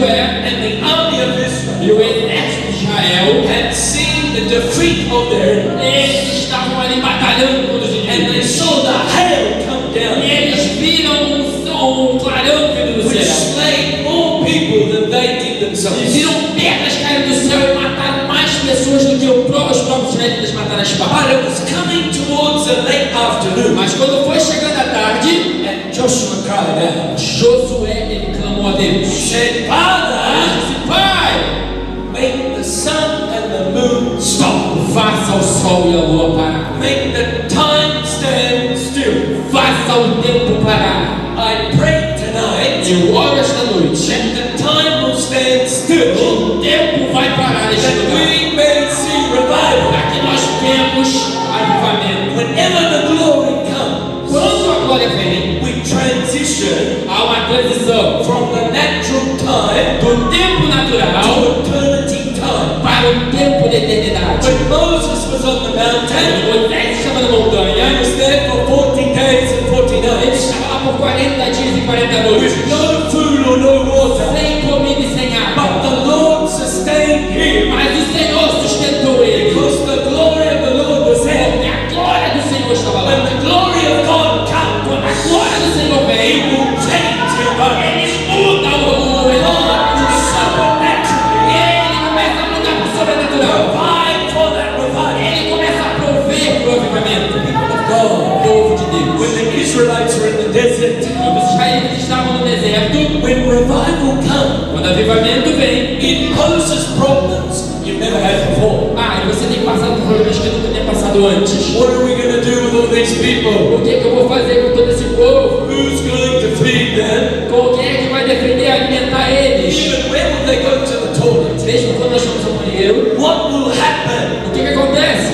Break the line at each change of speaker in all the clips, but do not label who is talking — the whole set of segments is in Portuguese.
Josué
and the army of Israel
e o exército de Israel,
had seen the defeat of their enemies,
eles estavam ali batalhando contra os
and they
inimigos.
saw the hail come down,
E eles viram um clarão vindo do
which
céu.
slayed more people than they did
E
themselves.
viram pedras caindo do céu e mataram mais pessoas do que os próprios israelitas mataram a
But
espada.
it was coming towards the late afternoon,
Mas quando foi chegando a tarde,
and Joshua cried out,
Josué ele clamou a Deus.
he said,
Ele
Father,
disse: Pai,
make the sun and the moon stop.
faça o sol e a lua parar.
Make the time stand still.
Faça o tempo parar.
I pray tonight
Eu oro esta noite.
that the time will stand still,
O tempo vai parar neste
that
lugar.
we may see revival.
Para que nós vemos avivamento.
Whenever the glory comes,
Quando a glória vem,
we transition
há uma transição
from the natural time
do tempo natural
to eternity time.
para o tempo da eternidade.
When Moses was on the mountain,
Quando Moisés estava na montanha,
he was there for 40 days and 40
ele
nights,
estava lá por 40 dias e 40 noites,
with no food or no water.
sem comida e sem
But
água.
the Lord sustained him
Mas o Senhor sustentou ele.
because the glory of the Lord was there.
Porque a glória do Senhor estava
When
lá.
the glory of God comes,
Quando a glória do Senhor
He
vem,
will change your life.
ele muda o
God will supernaturally
Ele começa a mudar para o sobrenatural.
provide for that revival.
Ele começa a prover para o avivamento.
God,
O povo de Deus.
when the Israelites were in the desert,
Quando os israelitas estavam no deserto,
when revival comes,
quando o avivamento vem,
it poses problems you've never had before.
e você tem passado por problemas que nunca tinha passado antes.
What are we going to do with all these people?
O que eu vou fazer com todo esse povo?
Who's going to feed them?
Com quem é que vai defender e alimentar eles?
Even when will they go to the toilet?
Mesmo quando nós vamos ao banheiro,
What will happen?
o que acontece?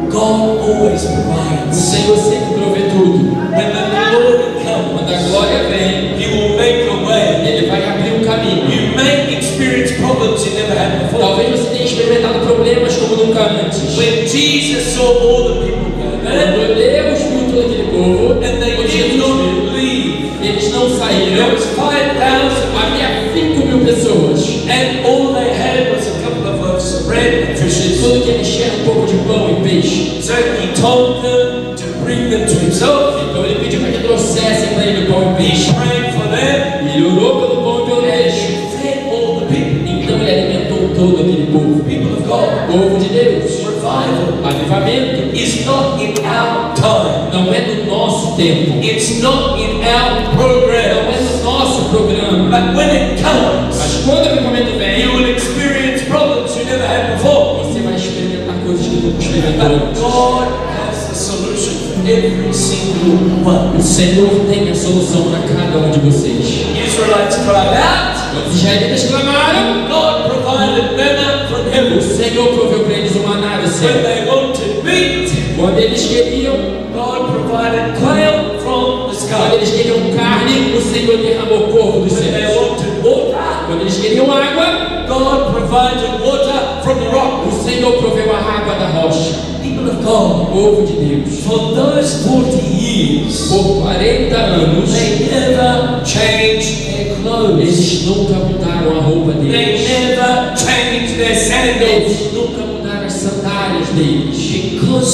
God always
O
provides.
Senhor sempre provê tudo.
When the glory
Quando
comes,
a glória vem,
He will make a way.
Ele vai abrir um caminho.
You may experience problems you never had before.
Talvez você tenha experimentado problemas como nunca antes.
When Jesus saw all the people gathered,
Quando Deus viu todo aquele povo,
and they
quando
did
Jesus
not
viu,
leave,
eles não
there
saíram.
was 5,000,
Havia 5.000 pessoas.
and all they had was a couple of loaves of bread and
E
fishes.
tudo que eles tinham era um pouco de pão e peixe.
So He told them to bring them to Himself.
Então ele pediu para que trouxessem para ele o pão e
He
peixe.
prayed for them,
E ele orou pelo pão e pelo
and
peixe.
He fed all the people.
Então ele alimentou todo aquele povo.
People of God,
Povo de Deus.
revival
Avivamento
is not in our time.
não é do nosso tempo.
It's not in our
Não
program.
é do nosso programa.
But when it comes,
Mas quando o avivamento
you
vem,
will experience problems you never had before.
você vai experimentar coisas que nunca
But
experimentou.
God has the solution for every single one.
O Senhor tem a solução para cada um de vocês.
Israelites cried out.
Quando os israelitas clamaram,
God provided manna from
o
heaven.
Senhor proveu para eles uma maná do
When
céu.
they wanted meat,
Quando eles queriam,
God provided quail from the
quando
sky.
eles queriam carne, o Senhor derramou corvo dos
When they
céus.
wanted water,
Quando eles queriam água,
God provided water from the rock.
o Senhor proveu a água da rocha.
People of God,
Povo de Deus.
for those 40 years,
Por 40 anos,
they never changed their clothes.
eles nunca mudaram a roupa
They
deles.
never changed their sandals.
Eles nunca mudaram as sandálias deles.
Because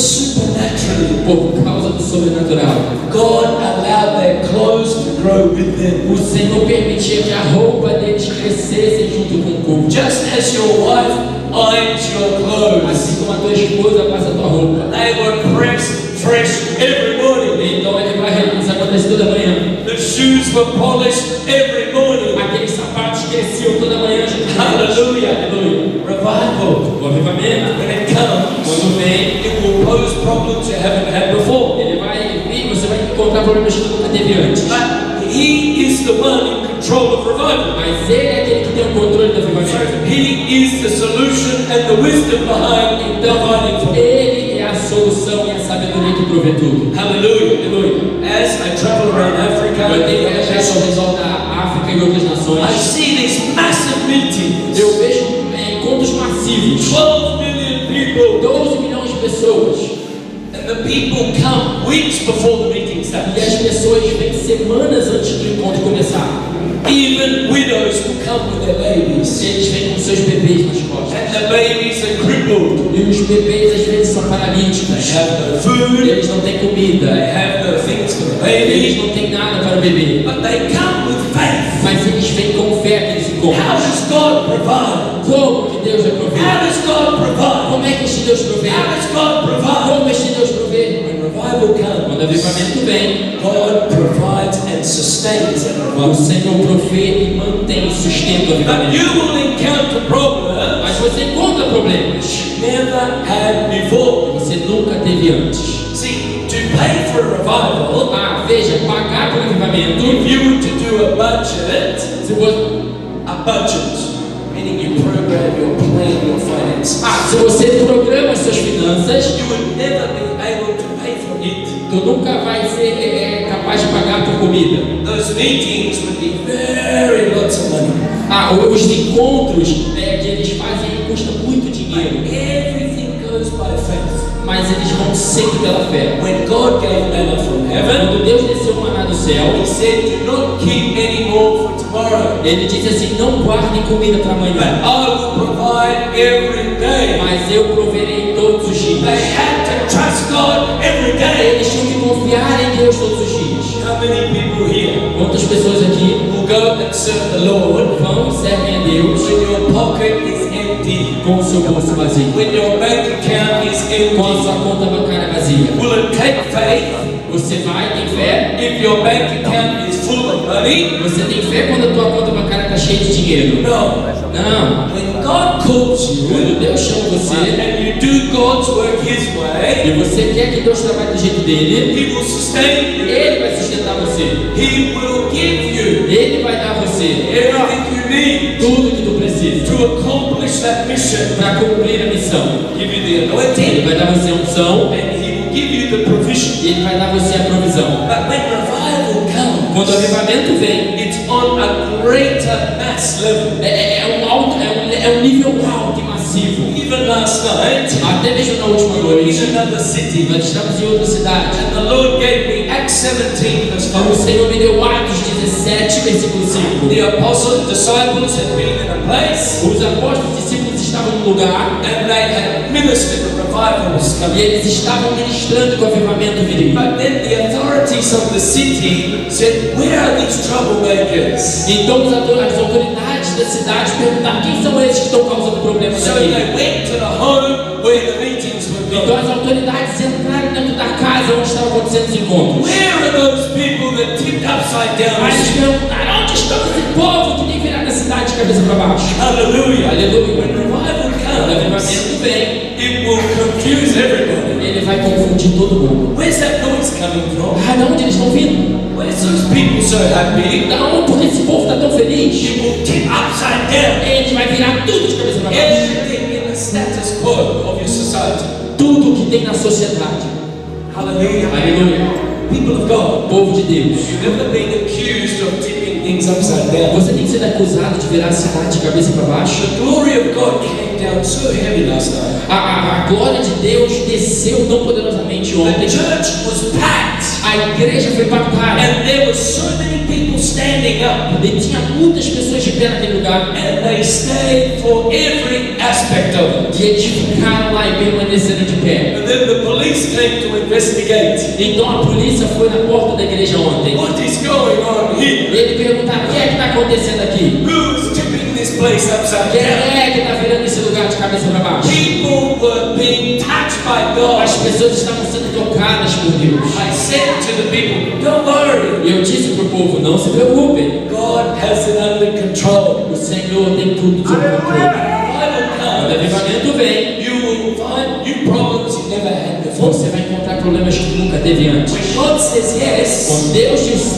supernaturally,
Por causa do sobrenatural.
God allowed their clothes to grow with them.
O Senhor permitia que a roupa deles crescesse junto com o corpo.
Just as your wife irons your clothes,
Assim como a tua esposa passa a tua roupa.
they were pressed fresh every morning.
Então ele vai realizar acontece toda manhã.
The shoes were polished every morning.
Aqueles sapatos cresciam toda manhã.
Hallelujah.
Aleluia.
Revival,
O avivamento,
when it comes,
quando vem,
it will pose problems you haven't had before.
ele vai vir, você vai encontrar problemas que nunca teve antes.
But He is the one in control of revival.
Mas ele é aquele que tem o controle do avivamento.
He is the solution and the wisdom behind providing for them.
Ele é a solução e a sabedoria que provê tudo.
Hallelujah.
Aleluia.
As I travel around Africa,
Eu tenho viajado ao redor da África e outras
I
nações.
see these massive meetings.
Eu vejo encontros massivos.
12 million people.
12 milhões de pessoas.
And the people come weeks before the meeting
E
starts.
as pessoas vêm semanas antes do encontro começar.
Even widows will come with their babies.
Eles vêm com seus bebês nas costas.
And the babies are crippled.
E os bebês às vezes são paralíticos.
They have no food.
Eles não têm comida.
They have no things for the
Eles
baby.
não têm nada para o bebê.
But they come with faith.
Mas eles vêm com fé que eles
How
encontram.
does God provide?
Como que Deus vai
How
prover?
does God provide?
Como é que este Deus provê?
How does God provide?
Como este Deus provê?
When revival
Quando o
comes,
avivamento vem,
God provides and sustains that
o
revival.
Senhor provê e mantém e sustenta o
But
avivamento.
you will encounter problems
Mas você encontra problemas
you never had
que
before.
você nunca teve antes.
See, to pay for a revival,
Ah, veja, pagar por avivamento,
if you were to do a budget,
se você,
meaning you program your plan, your finances,
se você programa as suas finanças,
you would never be able to pay for it.
tu nunca vai ser capaz de pagar por comida.
Those meetings would be very lots of money.
Os encontros que eles fazem custam muito dinheiro,
Everything goes by faith.
mas eles vão sempre pela fé.
When God gave manna from heaven,
Quando Deus desceu o maná do céu,
He said, "Do not keep any more for tomorrow,
Ele diz assim: não guardem comida para
but
amanhã,
I will provide every day."
mas eu proverei todos os
They
dias.
had to trust God every day.
Eles tinham que confiar em Deus todos os dias.
How many people here
Quantas pessoas aqui
will go and serve the Lord
vão e servem a Deus
when your pocket is empty,
com o seu bolso vazio,
when your bank account is
com a
empty?
sua conta bancária vazia?
Will it take faith
Você vai, tem fé?
if your bank account is full of money?
Você tem fé quando a tua conta bancária está cheia de dinheiro?
No.
Não.
When God calls you
Quando Deus chama você
and you do God's work His way,
e você quer que Deus trabalhe do jeito dele,
He will sustain you.
Ele vai sustentar você.
He will give you
Ele vai dar a você
everything you need
tudo que tu precisa
to accomplish that mission.
para cumprir a missão.
Give you the
Ele
anointing
vai dar a você a unção
and He will give you the provision.
e Ele vai dar a você a provisão.
But when revival
Quando o
comes,
avivamento vem,
it's on a greater mass level.
é um nível alto e massivo.
Even last night,
Até mesmo na última
we were in
noite,
another city,
nós estamos em outra cidade.
and the Lord gave me Acts 17 verse
O
5.
Senhor me deu Atos 17, versículo 5.
The apostles, disciples had been in a place,
Os apóstolos e discípulos estavam num lugar
and they had ministered the revivals
e
coming.
eles estavam ministrando que o avivamento viria.
But then the authorities of the city said, "Where are these troublemakers?"
Então as autoridades da cidade perguntaram quem são esses que estão causando problemas
So
aqui.
they went to the home where the meetings were
Então
going.
as autoridades entraram dentro da casa onde estavam acontecendo os encontros.
Where are those people that tipped upside down?
Aí eles perguntaram onde estão esse povo que tem virado a cidade de cabeça para baixo.
Hallelujah.
Aleluia.
When revival
Quando o
comes,
avivamento vem,
it will confuse everybody.
ele vai confundir todo mundo.
Where's that noise coming from?
De onde eles estão vindo?
Where's those people so happy?
Da onde? Porque esse povo está tão feliz.
It will tip upside down.
Eles vai virar tudo de cabeça para baixo.
Everything in the status quo of your society.
Tudo que tem na sociedade.
Hallelujah.
Aleluia.
People of God,
Povo de Deus.
you've never been accused of tipping things upside down.
Você tem sido acusado de virar a cidade de cabeça para baixo.
The glory of God came down so heavy last night.
A glória de Deus desceu tão poderosamente
The
ontem.
church was packed,
A igreja foi impactada.
and there were so many people standing up,
E tinha muitas pessoas de pé naquele lugar.
and they stayed for every aspect of it.
E eles ficaram lá e permaneceram de pé.
And then the police came to investigate.
Então a polícia foi na porta da igreja ontem.
What is going on
E
here?
ele perguntaram: o que é que está acontecendo aqui?
Who's tipping this place upside
Quem
down?
é que está virando esse lugar de cabeça para baixo?
People were being touched by God.
As pessoas estavam sendo tocadas por Deus.
I said to the people, don't worry.
E eu disse para o povo: não se preocupem.
God has it under control.
O Senhor tem tudo sob controle.
Revival
Quando o
comes,
avivamento vem,
you will find new problems you never had before.
você vai encontrar problemas que nunca teve antes.
When God says yes,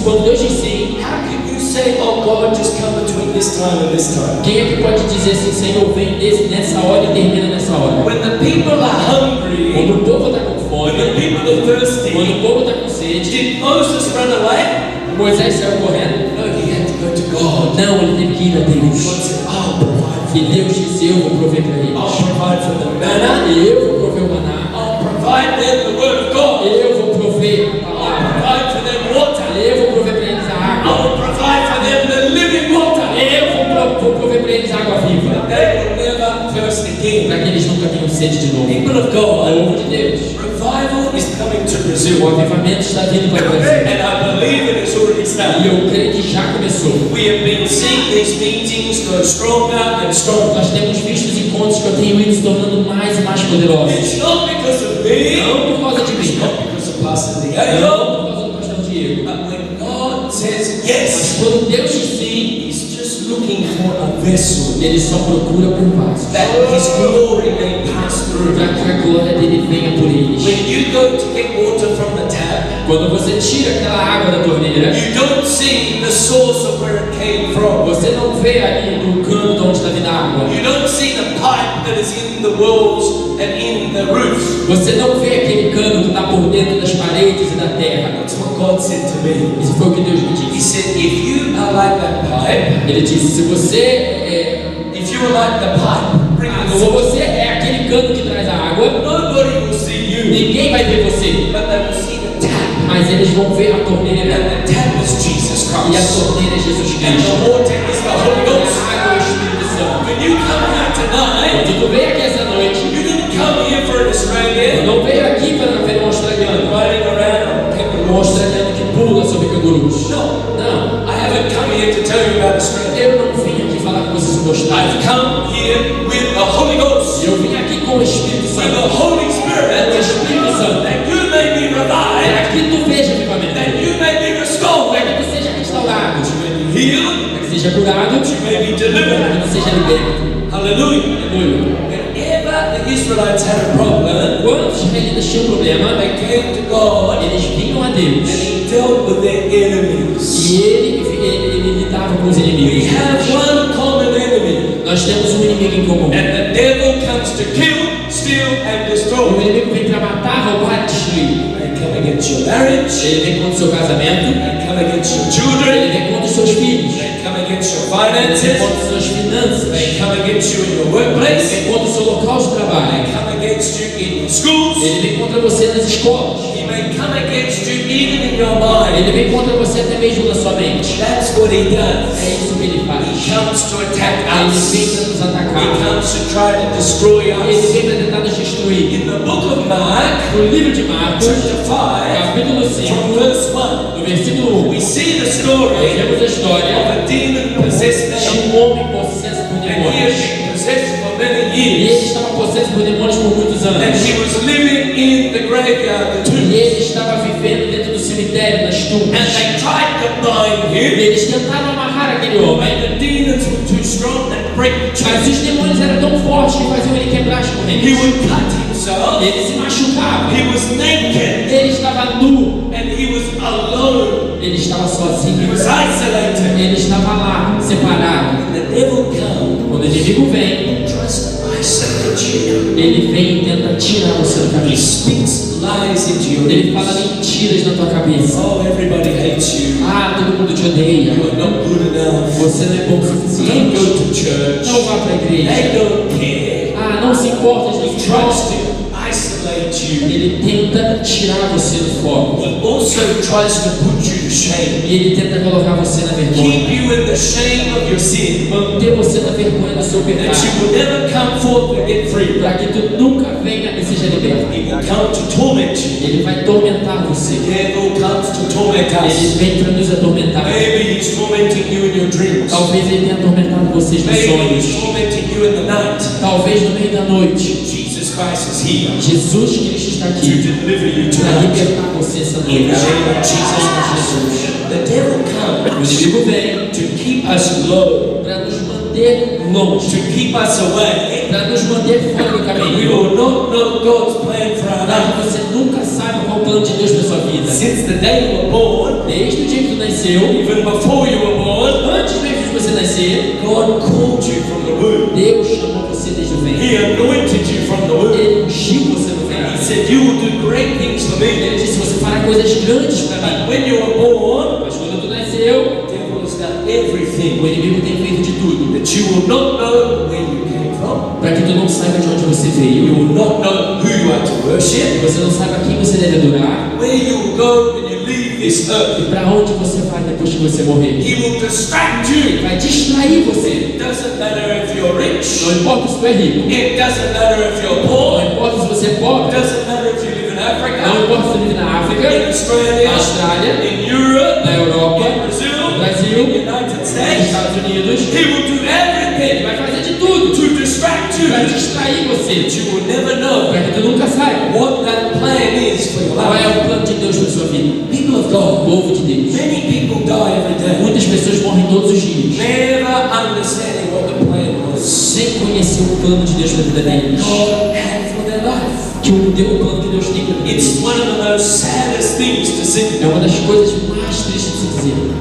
Quando Deus diz sim,
how can you say, oh God, just come between this time and this time?
quem é que pode dizer assim: Senhor, vem nessa hora e termina nessa hora?
When the people are hungry,
Quando o povo está com
when the
fome,
people are
quando
thirsty,
o povo está com sede,
did Moses run away?
Moisés saiu correndo?
No, he had to go to God.
Não, ele teve que ir a
God
Deus.
said, I'll provide for
E Deus disse: eu vou prover para
I'll
eles.
provide for them manna.
E eu vou prover o maná.
I'll provide them the word of God.
Eu vou prover a
I'll
palavra.
provide for them water.
Eu vou prover para eles a água.
I'll provide for them the living water.
Eu vou
again.
para que eles nunca tenham sede de novo.
People of God,
Povo de Deus,
revival is coming to
o
Brazil.
avivamento está vindo para o Brasil.
And I believe it has already
E
started.
eu creio que já começou.
We have been seeing these meetings go stronger and stronger.
Nós temos visto os encontros que eu tenho ido se tornando mais e mais poderosos.
It's not because of me,
Não por causa de
it's
mim,
not because of Pastor
não
Diego,
por causa do pastor Diego.
but when God says
Mas
yes,
quando Deus diz sim,
He's just looking for a vessel
Ele só procura por vasos,
that His glory may pass through.
para que a glória dele venha por eles.
When you go to get water from the tap,
Quando você tira aquela água da torneira,
you don't see the source of where it came from.
você não vê ali no cano de onde está vindo a água.
You don't see the pipe that is in the walls and in the roofs.
Você não vê aquele cano que está por dentro das paredes e da terra.
That's what God said to me.
Isso foi o que Deus me
He
disse.
said, if you are like that pipe,
Ele disse, se você
if you are like the pipe bringing the
se
water,
você é aquele cano que traz a água,
nobody will see you,
ninguém vai ver você,
but they will see the tap.
mas eles vão ver a torneira.
And the tap is Jesus
E a
Christ.
torneira é Jesus
And
Cristo.
the water is the Holy
A
Ghost.
água é o Espírito Santo.
When you come here tonight,
Quando tu veio aqui essa noite,
you didn't come here for an Australian
não veio aqui para ver um australiano,
riding around on
um
kangaroos.
australiano que pula sobre cangurus.
No,
Não,
I haven't come here to tell you about Australia.
eu não vim aqui falar com vocês sobre a Austrália.
I've come here with the Holy Ghost,
Eu vim aqui com o Espírito
with the
Santo,
Holy
com o
Spirit,
Espírito Santo,
that you may be revived,
para que tu veja avivamento,
that you may be restored,
para que tu seja restaurado,
that you may be healed,
para que seja curado,
that you may be
para
delivered.
que tu seja liberto.
Hallelujah.
Aleluia.
Whenever the Israelites had a problem,
Quando os israelitas tinham um problema,
they came to God
eles vinham a
and
Deus
He dealt with their enemies.
e ele lidava com os
We
inimigos.
have one common enemy,
Nós temos um inimigo em comum.
and the devil comes to kill, steal, and
O
destroy.
inimigo vem para matar, roubar e destruir.
They come against your marriage,
Ele vem contra o seu casamento,
they come against your
ele
children,
vem contra os seus filhos,
they come against your
ele vem
finances,
contra as suas finanças,
they come against you in your
ele
workplace,
vem contra o seu local de
they
trabalho,
come against you in your schools,
ele vem contra você nas escolas,
he may come against you even in your mind.
ele vem contra você até mesmo na sua mente.
That's what he does.
É isso que ele faz.
He comes to attack
Ele
us.
vem para nos
He
atacar,
comes to try to destroy
ele
us.
vem para tentar nos destruir.
In the book of Mark,
No livro de Marcos,
chapter 5,
capítulo 5,
from verse 1,
no versículo 1,
we see the story
vemos a história
of a demon-possessed
de
man.
um homem possesso por
And he had
demônios.
been possessed for many
E ele
years.
estava possesso por demônios por muitos
And
anos.
he was living in the graveyard, the
E
tomb.
ele estava vivendo dentro do cemitério, nas
And
tumbas.
they tried to bind
E
him.
eles tentaram amarrar aquele homem.
And the demons were too strong and break the
Mas
chains.
os demônios eram tão fortes que faziam ele quebrar as
He
correntes.
would cut himself.
Ele se machucava.
He was naked.
Ele estava nu.
And he was alone.
Ele estava
He
sozinho.
was isolated.
Ele estava lá, separado.
And the devil comes.
Quando o inimigo vem,
Tries to isolate you.
ele vem e tenta tirar você do
He
caminho.
speaks lies into your
Ele
ears.
fala mentiras na tua cabeça.
Oh, everybody hates you.
Ah, todo mundo te odeia.
You are not good enough.
Você não é bom o
Don't
suficiente.
go to church.
Não vá para a
They
igreja.
don't care.
Ah, não se importa,
He
Jesus.
tries to isolate you.
Ele tenta tirar você do foco.
He also tries to put you to shame.
E ele tenta colocar você na
Keep
vergonha.
you in the shame of your sin.
Manter você na vergonha do seu
That you
pecado.
will never come forth and get free.
Para que tu nunca venha e seja liberto.
He will come to torment you.
Ele vai tormentar você.
The devil comes to torment
Ele
us.
vem para nos atormentar.
Maybe he's tormenting you in your dreams.
Talvez ele tenha atormentado vocês nos
Maybe
sonhos.
he's tormenting you in the night.
Talvez no meio da noite.
Jesus Christ is here
Jesus Cristo está
to
aqui
deliver you
para
tonight.
libertar você essa
In
noite.
the name of Jesus. The devil
O
comes
inimigo vem
to keep us low,
para nos manter longe,
to keep us away.
para nos manter fora do
We
caminho.
will not know God's plan for our
Para
life.
que você nunca saiba qual é o plano de Deus para sua vida.
Since the day you were born,
Desde o dia que tu nasceu,
even before you were born,
antes mesmo de você nascer,
God called you from the womb.
Deus chamou você desde o ventre.
He anointed you from the womb.
Ele ungiu você no
He
ventre.
said, you will do great things for me.
Ele disse: você fará coisas grandes para mim.
But when you were born,
Mas quando tu nasceu,
the devil has done
o
everything
inimigo tem feito de tudo
that you will not know where you came from.
para que tu não saiba de onde você
You
veio,
will not know who you are to worship.
você não saiba quem você deve adorar,
Where you will go when you leave this earth.
E para onde você vai depois que você morrer?
He will distract you.
Vai distrair você.
It doesn't matter if you're rich.
Não importa se você é rico.
It doesn't matter if you're poor.
Não importa se você é
It
pobre.
doesn't matter if you live in
Não
Africa,
importa se você vive na África,
in Australia,
na Austrália,
in Europe,
na Europa,
in Brazil,
no Brasil,
in the United
nos
States.
Estados Unidos.
He will do
Ele
everything
vai fazer de tudo
to distract you.
para distrair você.
You will never know
Para que tu nunca saiba
what that plan is for your
qual é
life.
o plano de Deus para sua vida.
People of God,
Povo de Deus.
many people die every day,
Muitas pessoas morrem todos os dias
never understanding what the plan was
sem conhecer o plano de Deus para a vida deles.
God had for their life.
Que o plano que Deus tem para a vida
It's
deles.
one of the most saddest things to see.
É uma das coisas mais tristes de se dizer.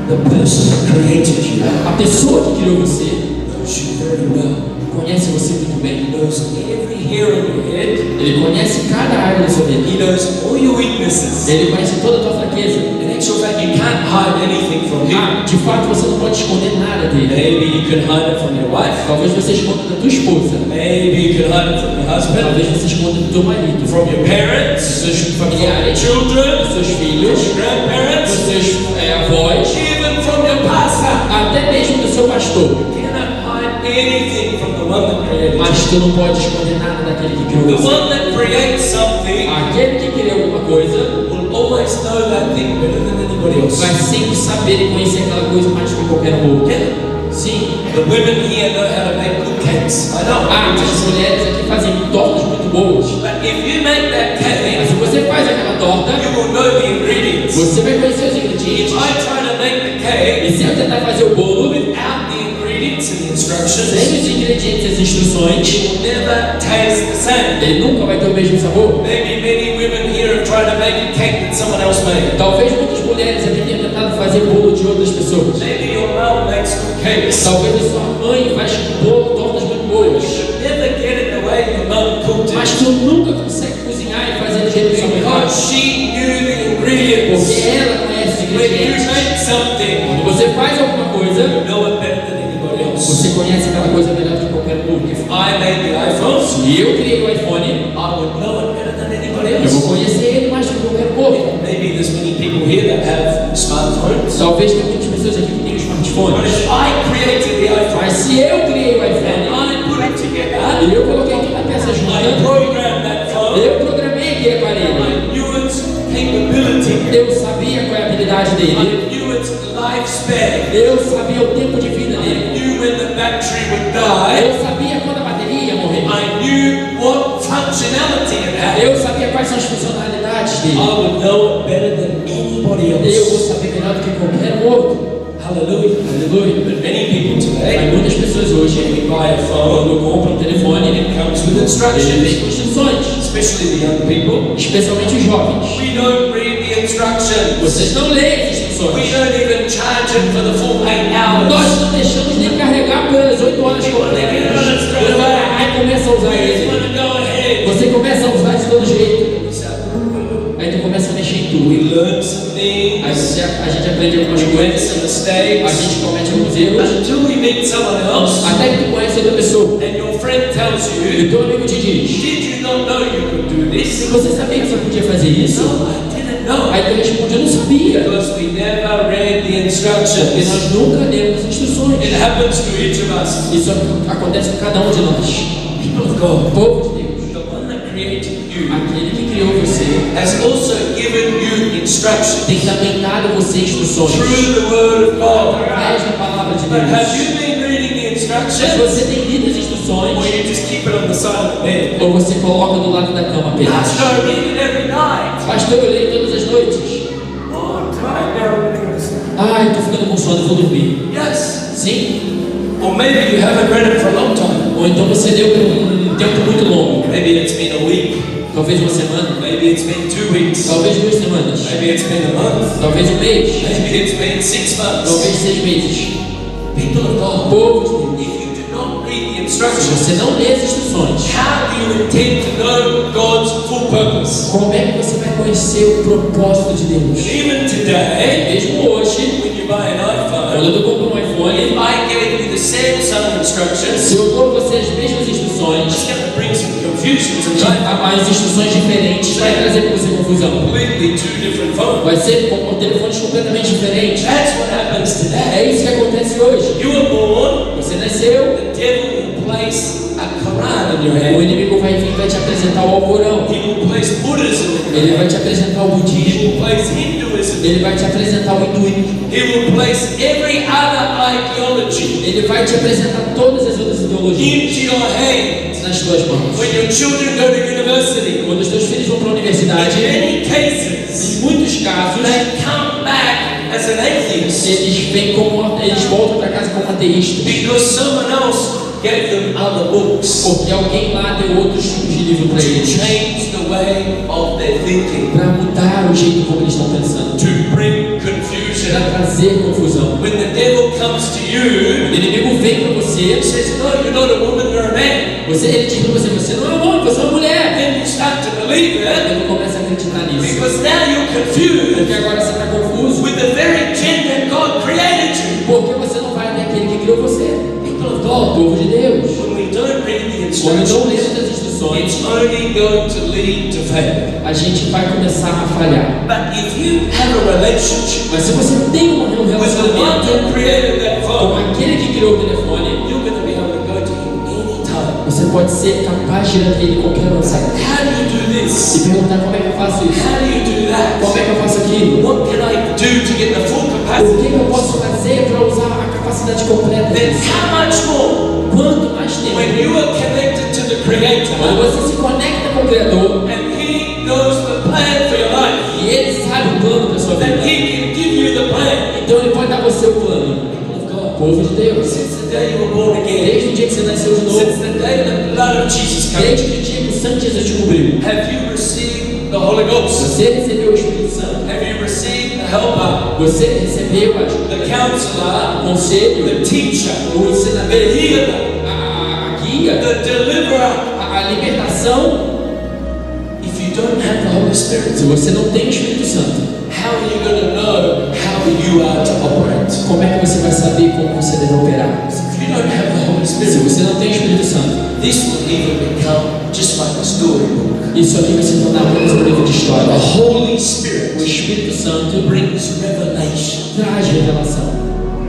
The person that created you
A pessoa que criou você
knows you very well.
conhece você muito bem.
He knows every hair on your head.
Ele conhece cada área da sua vida.
He knows all your weaknesses.
Ele conhece toda a tua fraqueza.
In actual fact, you can't hide anything from him.
De fato, você não pode esconder nada dele.
Maybe you can hide it from your wife.
Talvez você esconda da tua esposa.
Maybe you can hide it from your husband,
Talvez você esconda do teu marido.
from your
Dos
parents,
seus
from your
familiares.
children,
Dos seus
from
filhos.
your grandparents,
Dos seus avós.
even from your pastor.
Até mesmo do seu pastor.
You cannot hide anything from the one that created you.
Mas tu não pode esconder nada daquele que criou
The
você.
one that creates something
Aquele que criou alguma coisa
will always know that thing better than anybody else.
vai sempre saber e conhecer aquela coisa mais do que qualquer outro.
Yeah.
Sim.
The women here know how to make good cakes. I know.
As mulheres aqui fazem tortas muito boas.
But if you make that
Mas
cake,
se você faz aquela torta,
you will know the ingredients.
você vai conhecer os
If
ingredientes.
I try to make the cake
E se eu tentar fazer o bolo
without the ingredients and the instructions,
sem os ingredientes e as instruções,
it will never taste the same.
ele nunca vai ter o mesmo sabor.
Maybe many women here have tried to make a cake that someone else made.
Talvez muitas mulheres aqui tenham tentado fazer bolo de outras pessoas.
Maybe your mom makes good cakes.
Talvez a sua mãe faz bolo, tortas muito
You
boas.
should never get it the way your mom cooked
Mas
it.
tu nunca consegue cozinhar e fazer do jeito que sua mãe
Because
faz.
she knew the ingredients.
Porque ela conhece os
When you
ingredientes.
make something,
Quando você faz alguma coisa,
you know it better than anybody else.
você conhece aquela coisa melhor que qualquer outro.
If I made the iPhone,
Se eu criei o iPhone,
I would know it better than anybody
eu vou
else.
conhecer ele mais do que qualquer outro.
Maybe there's many people here that have smartphones.
Talvez tenha muitas pessoas aqui que têm
But
smartphones.
if I created the iPhone
Mas se eu criei o
and
iPhone
I put it together,
e eu coloquei toda a peça
I
junta,
programmed that phone,
eu programei aquele aparelho.
I knew its capability,
Eu sabia qual é a habilidade
I
dele.
knew its lifespan,
Eu sabia o tempo de vida
I
dele.
knew when the battery would die,
Eu sabia quando a bateria ia morrer.
I knew what functionality it had.
Eu sabia quais são as funcionalidades
I
dele.
would know it better than anybody
Eu vou
else.
saber melhor do que qualquer outro.
Hallelujah.
Aleluia.
But many people
Mas
today,
muitas pessoas
when
hoje,
we buy a phone,
quando compram um telefone,
it comes with
ele
instructions,
vem com instruções,
especially the young people.
especialmente os jovens.
We don't read the instructions.
Vocês não leem as
We
instruções.
don't even charge it for the full 8 hours.
Nós não deixamos nem carregar pelas 8 horas completas. Você vai lá e começa a usar
We just
ele.
want to go ahead.
Você começa a usar de todo jeito.
So,
Aí tu começa a mexer em
we
tudo.
learn some
Aí
things.
a gente aprende algumas
We make
coisas.
some
A
mistakes.
gente comete alguns erros.
Until we meet someone else
Até que tu conhece outra pessoa.
and your friend tells
E
you,
teu amigo te diz:
did you not know you could do
se
this?
você sabia que você podia fazer isso?
No, I didn't know.
Aí tu responde: eu não sabia.
Because we never read the
Porque
instructions.
nós nunca lemos as instruções.
It happens to each of us.
Isso acontece com cada um de nós.
People of God,
Povo de Deus,
the one that created you
aquele que criou você,
has also given you instructions
tem também dado você instruções
through the Word of God.
através da palavra de
But have
Deus.
you been reading the
Mas
instructions,
você tem lido as
or
instruções
you just keep it on the side of the bed?
ou você coloca do lado da cama apenas?
Pastor, I read it every night.
Pastor, eu leio todas as noites.
Oh, I'm tired now. I'm going to sleep.
Ai, tô ficando com sono, vou dormir.
Yes.
Sim?
Or maybe you haven't read it for a long time.
Ou então você leu por um tempo muito longo.
Maybe it's been a week.
Talvez uma semana,
Maybe it's been 2 weeks.
talvez 2 semanas,
Maybe it's been a month.
talvez um mês,
Maybe it's been 6 months.
talvez 6 meses.
People of God,
Povo de Deus,
if you do not read the
se
instructions,
você não lê as instruções,
how do you intend to know God's full purpose?
como é que você vai conhecer o propósito de Deus?
Even today,
Mesmo hoje,
when you buy an
quando
iPhone,
eu compro um
if
iPhone,
I gave you the same instructions,
Se eu dou a você as mesmas instruções,
it's going to bring some confusion to life.
as instruções diferentes, vai trazer para você confusão.
Completely two different phones.
Vai ser com telefones completamente diferentes.
That's what happens today.
É isso que acontece hoje.
You were born,
Você nasceu,
the devil will place a Quran in your
o
hand.
inimigo vai vir e vai te apresentar o Alcorão.
He will place Buddhism in your
Ele
hand.
vai te apresentar o
He
budismo.
will place Hinduism.
Ele vai te apresentar o hinduísmo.
He will place every other ideology
Ele vai te apresentar todas as outras ideologias
into your hand.
nas tuas mãos.
When your children go to university,
Quando os teus filhos vão para a universidade,
in many
em
cases,
muitos casos,
they come back as an atheist
eles voltam para casa como ateístas.
because someone else gave them other books
Porque alguém lá deu outros tipos de livro para
to
eles.
change the way of their thinking,
Para mudar o jeito como eles estão pensando.
to bring confusion.
Para trazer confusão.
When the devil comes to
O
you,
inimigo vem para você,
he says, no, you're not a woman, you're a man.
ele diz para você, você não é um homem, você é uma mulher.
Then you start to believe it
Ele começa a acreditar nisso.
because now you're confused
Porque agora você está confuso.
with the very gender God created you.
Porque você não vai até aquele que criou você.
People of
O
God,
povo de Deus.
when we don't read the
Quando não
instructions,
lemos as instruções,
it's only going to lead to failure.
a gente vai começar a falhar.
But if you have a relationship
Mas se você tem um
with the one
relacionamento
who created that
com
phone,
aquele que criou o telefone,
you're going to be able to go to him anytime.
você pode ser capaz de ir até ele qualquer hora.
How do you do
E
this?
perguntar como é que eu faço isso?
How do you do
Como
that?
é que eu faço aquilo?
What can I do to get the full
O que
capacity?
eu posso fazer para usar a capacidade completa
Then
disso?
how much more
Quanto mais
when
tempo?
you are connected to the
Quando
Creator
você se conecta com o Criador
and He knows the plan for your life,
e Ele sabe o plano para a sua
then
vida,
He can give you the plan.
então Ele pode dar a você o plano.
People of God,
Povo de Deus,
since the day you were born again,
desde o dia que você nasceu de
since
novo,
the day the blood of Jesus came,
desde o dia que o sangue de Jesus te cobriu,
have you received the Holy Ghost?
você recebeu o Espírito Santo,
Have you received the Helper,
você recebeu
the Counselor,
o conselho,
the Teacher,
o
the
ensinamento,
Healer,
a guia,
the Deliverer?
a libertação?
If you don't have the Holy Spirit,
Se você não tem o Espírito Santo,
how are you going to know how you are to operate?
como é que você vai saber como você deve operar?
If you don't have the Holy
Se
Spirit,
você não tem o Espírito Santo,
this will even become just like a storybook.
isso aqui vai se tornar apenas um livro de história.
The Holy
O
Spirit
Espírito Santo
brings revelation.
traz revelação.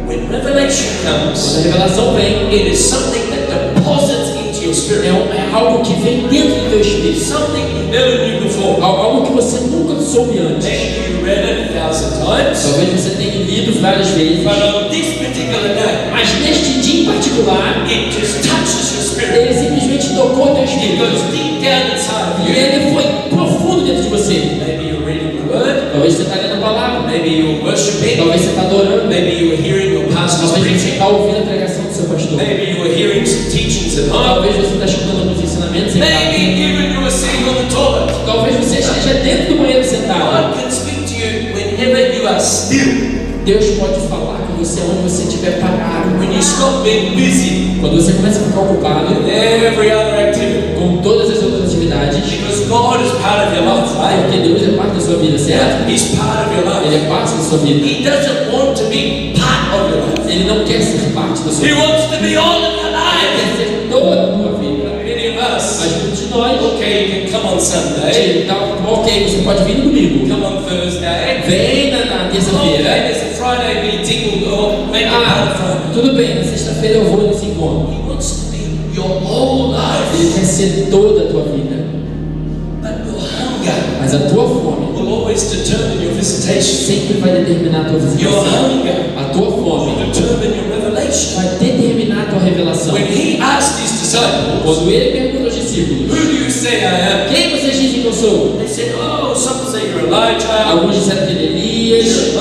When revelation
Quando
comes,
a revelação vem,
it is something that deposits into your spirit.
é algo que vem dentro do teu espírito.
Something you never knew before.
Algo que você nunca soube antes.
Maybe you read it 1,000 times,
Talvez você tenha lido várias vezes,
but on this particular day,
mas neste dia em particular,
it just touches your spirit.
ele simplesmente tocou o teu
It
espírito.
goes deep down inside of
E
you.
ele foi profundo dentro de você.
Maybe you're reading the word,
Talvez você está lendo a palavra,
maybe you're worshiping,
talvez você está adorando,
maybe you were hearing your pastor's
talvez você
preaching,
está ouvindo a pregação do seu pastor,
maybe you were hearing some teachings at home,
talvez você está escutando alguns ensinamentos em
maybe
casa,
even you were sitting on the toilet.
talvez você esteja dentro do banheiro sentado.
God can speak to you whenever you are still.
Deus pode falar com você onde você estiver parado.
When you stop being busy
Quando você começa a ficar ocupado
with every other activity.
com todas as outras atividades,
Because God is part of your life, right?
porque Deus é parte da sua vida, certo?
He's part of your life.
Ele é parte da sua vida.
He doesn't want to be part of your life.
Ele não quer ser parte da sua
He
vida.
wants to be all of your
Ele
life.
quer ser toda a tua vida.
Many of us,
Mas muitos de nós,
okay, you can come on Sunday,
então, ok, você pode vir no domingo.
come on Thursday,
Vem na
okay,
terça-feira.
there's a Friday meeting, or make it part of Friday.
Tudo bem, na sexta-feira eu vou nesse encontro.
He wants to be your whole life.
Ele quer ser toda a tua vida.
But your hunger
Mas a tua fome
will always determine your visitation.
sempre vai determinar a tua
Your
visitação.
hunger
A tua
will
fome
determine your revelation.
vai determinar a tua revelação.
When he asked his disciples,
Quando ele pergunta aos discípulos,
who do you say I am?
quem vocês dizem que eu sou?
They said, oh, some say you're Elijah,
Alguns disseram que ele é Elias,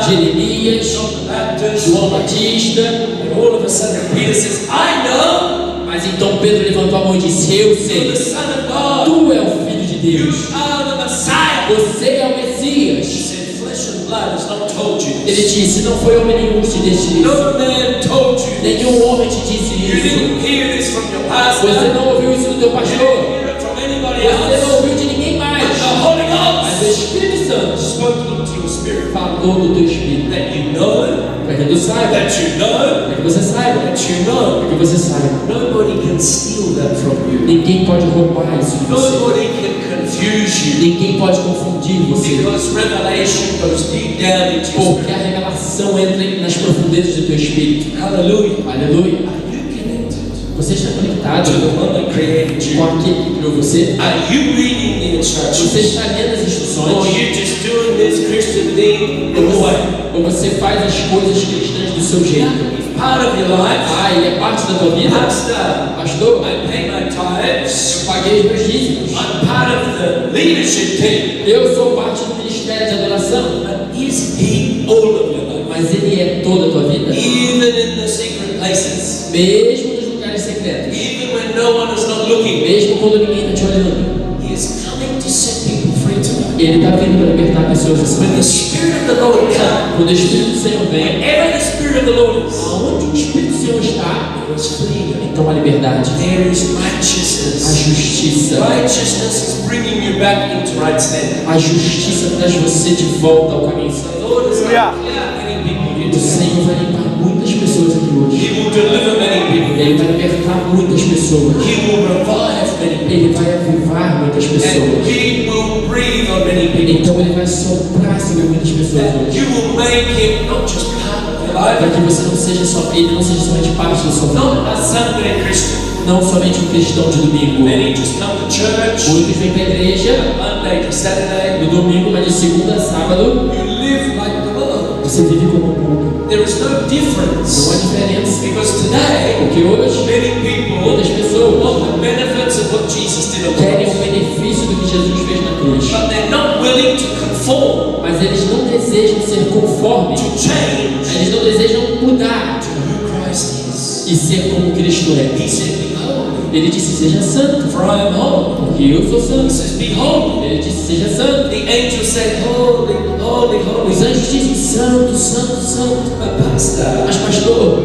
Jeremias,
John the Baptist,
João Batista.
and all of a sudden Peter says, I know
Mas então Pedro levantou a mão e disse, eu
you're
sei,
the Son of God.
tu é o Filho de
You
Deus,
are the Messiah.
você é o
He
Messias.
said, flesh and blood has not told you
Ele
this.
disse, não foi homem nenhum que te disse isso,
No man told you this.
nenhum homem te disse
You
isso,
didn't hear this from your pastor.
você não ouviu isso do teu
You
pastor,
didn't hear it from anybody
você não
else.
ouviu de ninguém mais,
The Holy
mas o
Ghost
Espírito Santo
spoke into your spirit
falou do teu espírito,
that you know,
para que tu saiba,
that you know,
para que você saiba,
that you know
você saiba.
Nobody can steal that from you.
Ninguém pode roubar isso de você.
Nobody can confuse you.
Ninguém pode confundir você.
Because revelation goes deep down into your
Porque
spirit.
a revelação entra nas profundezas do teu espírito.
Hallelujah.
Aleluia.
Are you connected
Você está conectado
to the one that created
com
you?
aquele que criou você?
Are you reading the
Você
instructions?
está lendo as
Or
instruções?
are you just doing this Christian thing in the way?
Ou você faz as coisas cristãs do seu jeito?
It's part of your life.
Ah, ele é parte da tua vida?
Pastor,
Pastor,
I pay my tithes.
eu paguei os meus dízimos.
I'm part of the leadership team.
Eu sou parte do ministério de adoração.
But is he all of your life?
Mas ele é toda a tua vida?
Even in the secret places.
Mesmo nos lugares secretos.
Even when no one is not looking.
Mesmo quando ninguém está te olhando.
He is coming to set people free tonight.
Ele está vindo para libertar pessoas dessa
When the
noite.
Spirit of the Lord comes,
Quando o Espírito do Senhor vem,
wherever the Spirit of the Lord is,
aonde o Espírito do Senhor está,
there is freedom.
então há liberdade.
There is
A
righteousness.
justiça.
Righteousness is bringing you back into right standing.
A justiça traz você de volta ao caminho certo.
The Lord is going to clear many people here
O
today.
Senhor vai limpar muitas pessoas aqui hoje.
He will deliver many people.
Ele vai libertar muitas pessoas.
He will revive many people.
Ele vai avivar muitas
And
pessoas.
He will breathe on many people.
Então ele vai soprar sobre muitas pessoas
That
hoje.
you will make him not just part of your
Para
life,
que você não seja só ele, não seja somente parte da sua vida.
not a Sunday Christian.
Não somente um cristão de domingo.
Many just come to church
Muitos vêm para a igreja
Monday to Saturday.
no domingo, mas de segunda a sábado
You live like the world.
você vive como um mundo.
There is no
Não há
difference.
diferença.
Because today,
Porque hoje
many people
muitas pessoas
want the benefits of what Jesus did on the
querem o
cross.
benefício do que Jesus fez na cruz.
But they're not willing to conform,
Mas eles não desejam ser conformes.
to change
Eles não desejam mudar
to who Christ is.
e ser como Cristo é.
He said, be holy,
Ele disse, seja santo,
for I am holy.
porque eu sou
He
santo.
says, be holy.
Ele disse, seja santo.
The angels said, holy, holy, holy.
Os anjos dizem, santo, santo, santo.
But pastor,
Mas pastor,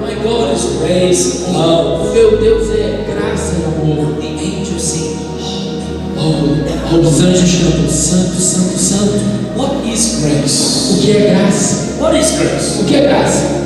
my God is grace and love.
o meu Deus é graça e amor.
The angels sing, holy, holy,
Os
holy.
anjos cantam, santo, santo, santo.
What is grace?
O que é graça?
What is grace?
O que é graça?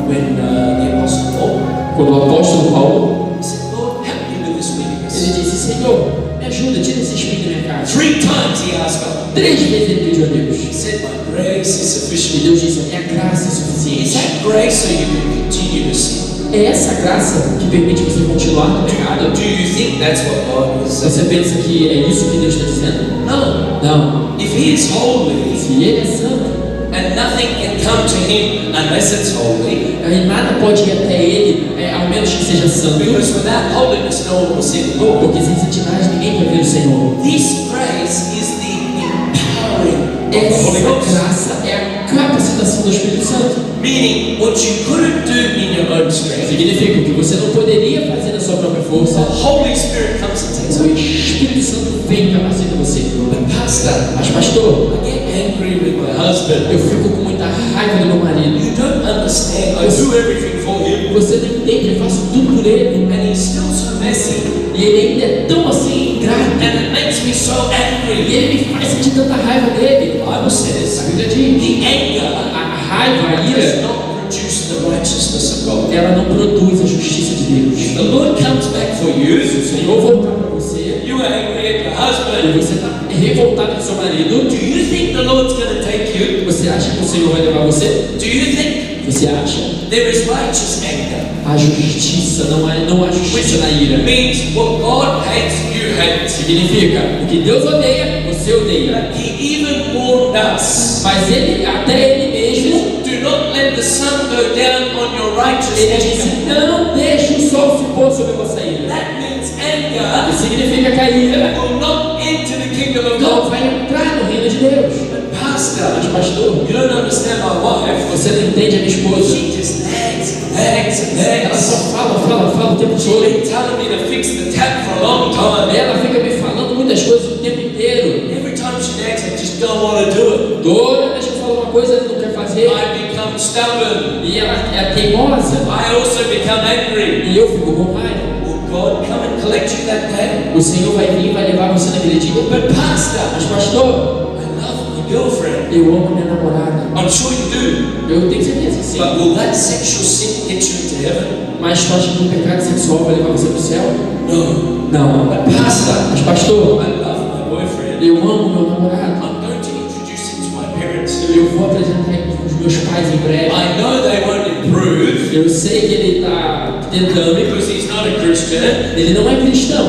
When the Apostle Paul
Quando o apóstolo Paulo,
said, Lord, help me with this
ele
weakness.
disse, Senhor, me ajuda, tira esse espinho da minha casa.
3 times he asked God.
3 vezes ele pediu a Deus.
He said, my grace is
E
sufficient.
Deus disse, a minha graça é
Is
suficiente.
that grace so you can continue to sin?
É essa graça que permite você continuar no pecado?
Do you think that's what God is saying?
Você pensa que é isso que Deus está dizendo?
No.
Não.
If he is holy
Se Ele é santo,
and nothing can come to him unless it's holy,
aí nada pode ir até Ele, ao menos que seja santo.
because without holiness no one will see the Lord.
Porque sem santidade ninguém vai ver o Senhor.
This grace is the empowering of the Holy
Essa
Ghost.
graça é a capacitação do Espírito Santo.
Meaning, what you couldn't do in your own strength,
Significa que você não poderia fazer na sua própria
the
força.
Holy Spirit comes and takes
O
over.
Espírito Santo vem e capacita você.
But pastor,
Mas pastor,
I get angry with my husband.
eu fico com muita raiva do meu marido.
You don't understand. I do everything for him,
Você não entende, eu faço tudo por ele.
and he's still so messy,
E ele ainda é tão assim ingrato.
and it makes me so
E
angry.
ele me faz sentir tanta raiva dele.
The Bible
A
says
Bíblia diz,
the anger
a raiva, a
does
ira,
not produce the righteousness of God.
ela não produz a justiça de
If
Deus.
the Lord comes back for you,
Se o Senhor voltar para você,
you are angry at your
e
husband.
você está revoltado com seu marido,
Do you think the Lord's going to take you?
você acha que o Senhor vai levar você?
Do you think
Você acha?
there is righteous anger?
A justiça, não há justiça na ira.
Means what God hates, you hate.
Significa, o que Deus odeia, você odeia.
He even warned us.
Mas ele, até ele mesmo,
Do not let the sun go down on your righteous
ele disse,
anger.
não deixe o sol se pôr sobre vossa ira.
That means anger
Significa que a ira
will not enter the kingdom of
não
God.
vai entrar no reino de Deus.
But pastor,
Mas pastor,
you don't understand my wife.
você não entende a minha esposa.
She just nags and nags and
Ela
nags.
só fala o tempo
She's
todo.
been telling me to fix the tap for a long time.
Ela fica me falando muitas coisas o tempo inteiro.
Every time she nags, I just don't want to do it.
Toda vez que eu falo uma coisa, ela não quer fazer.
I become stubborn.
E ela é teimosa.
I also become angry.
E eu fico com raiva.
Will God come and collect you that day?
O Senhor vai vir e vai levar você naquele dia.
But pastor,
Mas pastor,
I love my girlfriend.
eu amo minha namorada.
I'm sure you do.
Eu tenho certeza que sim.
But will that sexual sin get you into heaven?
Mas tu acha que o pecado sexual vai levar você para o céu?
No.
Não.
But pastor,
Mas pastor,
I love my boyfriend.
eu amo meu namorado.
I'm going to introduce him to my parents
Eu
soon.
vou apresentar ele para os meus pais em breve.
I know they won't improve
Eu sei que ele está tentando,
because he's not a Christian.
ele não é cristão.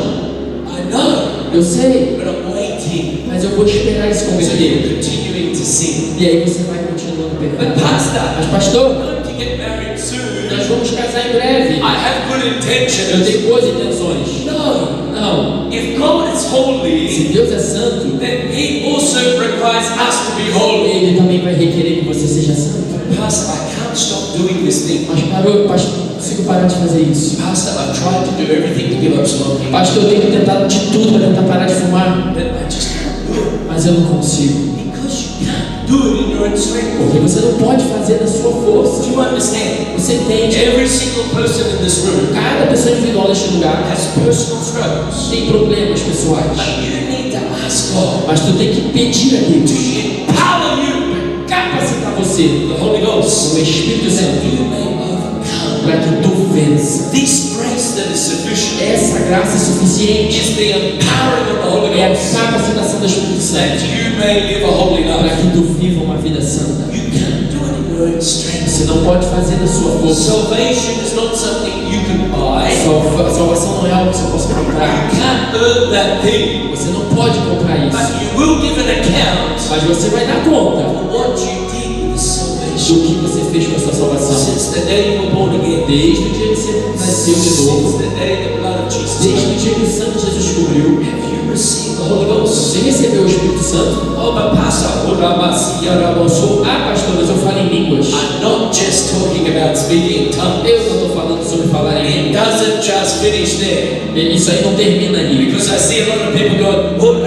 I know,
Eu sei,
but I'm waiting.
mas eu vou esperar isso
So
converter.
you're continuing to sin.
E aí você vai continuando
But
pecando.
pastor,
Mas pastor,
I'm going to get married
nós
soon.
vamos casar em breve.
I have good
Eu
intentions.
tenho boas intenções.
No.
Não.
If God is
Se
holy,
Deus é santo,
then He also requires us to be holy.
Ele também vai requerer que você seja santo.
Pastor, I can't stop doing this thing.
Mas parou, pastor, não consigo parar de fazer isso.
Pastor, I've tried to do everything to give up smoking,
Pastor, eu tenho tentado de tudo para tentar parar de fumar,
but I just can't do it.
mas eu não consigo.
Because you can't do it in your own strength.
Porque você não pode fazer da sua força.
Do you understand?
Você entende?
Every single person in this room
Cada pessoa individual neste lugar
has personal struggles.
tem problemas pessoais.
But you need to ask God
Mas tu tem que pedir a
to
Deus
empower you
capacitar você
with the Holy Ghost
com o Espírito
that
Santo
you may overcome.
para que tu vença.
This grace that is sufficient
Essa graça é suficiente.
is the empowering of the Holy
É a
Ghost
capacitação do Espírito
that
Santo
you may live a holy
para
life.
que tu viva uma vida santa.
You can't do it in your own strength.
Você não pode fazer da sua força.
Salvation is not something you can buy.
Salvação não é algo que você possa
You
comprar.
can't earn that thing.
Você não pode comprar
But
isso.
you will give an account
Mas você vai dar conta
for what you did with the
do
salvation.
que você fez com a sua salvação.
Since the day you were born again.
Desde o dia que você nasceu de
Since
novo.
the day the blood of Jesus.
Desde o dia que o Santo Jesus cobriu.
Have you received the Holy Ghost?
Você recebeu o Espírito Santo?
Oh, but Pastor,
Ah, pastor, mas eu falo em línguas.
I'm not just talking about speaking in tongues.
Eu não estou falando sobre falar em
It
línguas.
doesn't just finish there.
Isso aí não termina ali.
Because I see a lot of people going,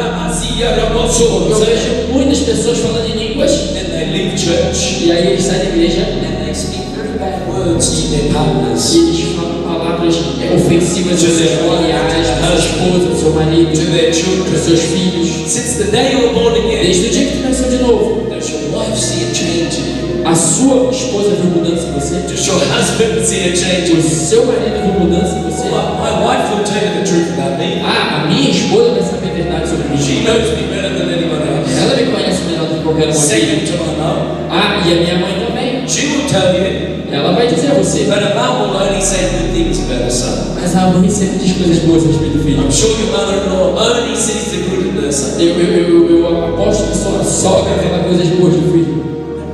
Eu vejo muitas pessoas falando em línguas
then they leave church
e aí eles saem da igreja
and they speak very bad words to their partners,
e eles falam palavras ofensivas aos seus familiares, à sua esposa, ao seu marido,
to their
aos
children.
seus filhos.
Since the day you were born again,
Desde o dia que tu nasceu de novo,
does your wife see a change in you?
a sua esposa viu mudança em você,
Does your husband see a change in
o
you?
seu marido viu mudança em você.
My wife will tell you the truth about me.
Ah, a minha esposa vai saber a verdade sobre
She
mim.
knows me better than anyone else.
Ela me conhece melhor do que qualquer um aqui.
Second to my mom.
Ah, e a minha mãe também.
She will tell you,
Ela vai dizer a você.
but a mom will only say good things about her son.
Mas a mãe sempre diz coisas boas a respeito do filho.
I'm sure your mother-in-law only sees the good in her son.
Eu aposto que sua sogra fala coisas boas do filho.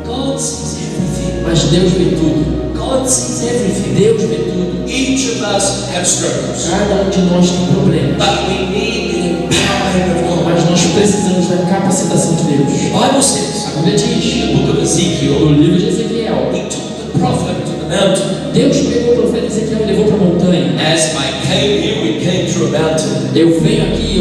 God sees everything.
Mas Deus vê tudo.
God sees everything.
Deus vê tudo.
Each of us have struggles,
Cada um de nós tem problemas.
but we need the empowering of God.
Mas nós precisamos da capacitação de Deus.
The Bible says
A Bíblia
in the
diz,
book of Ezekiel,
no livro de Ezequiel,
He took the prophet to the mountain.
Deus pegou o profeta Ezequiel e levou para a montanha.
As I came here, we came through a mountain.
Eu venho aqui,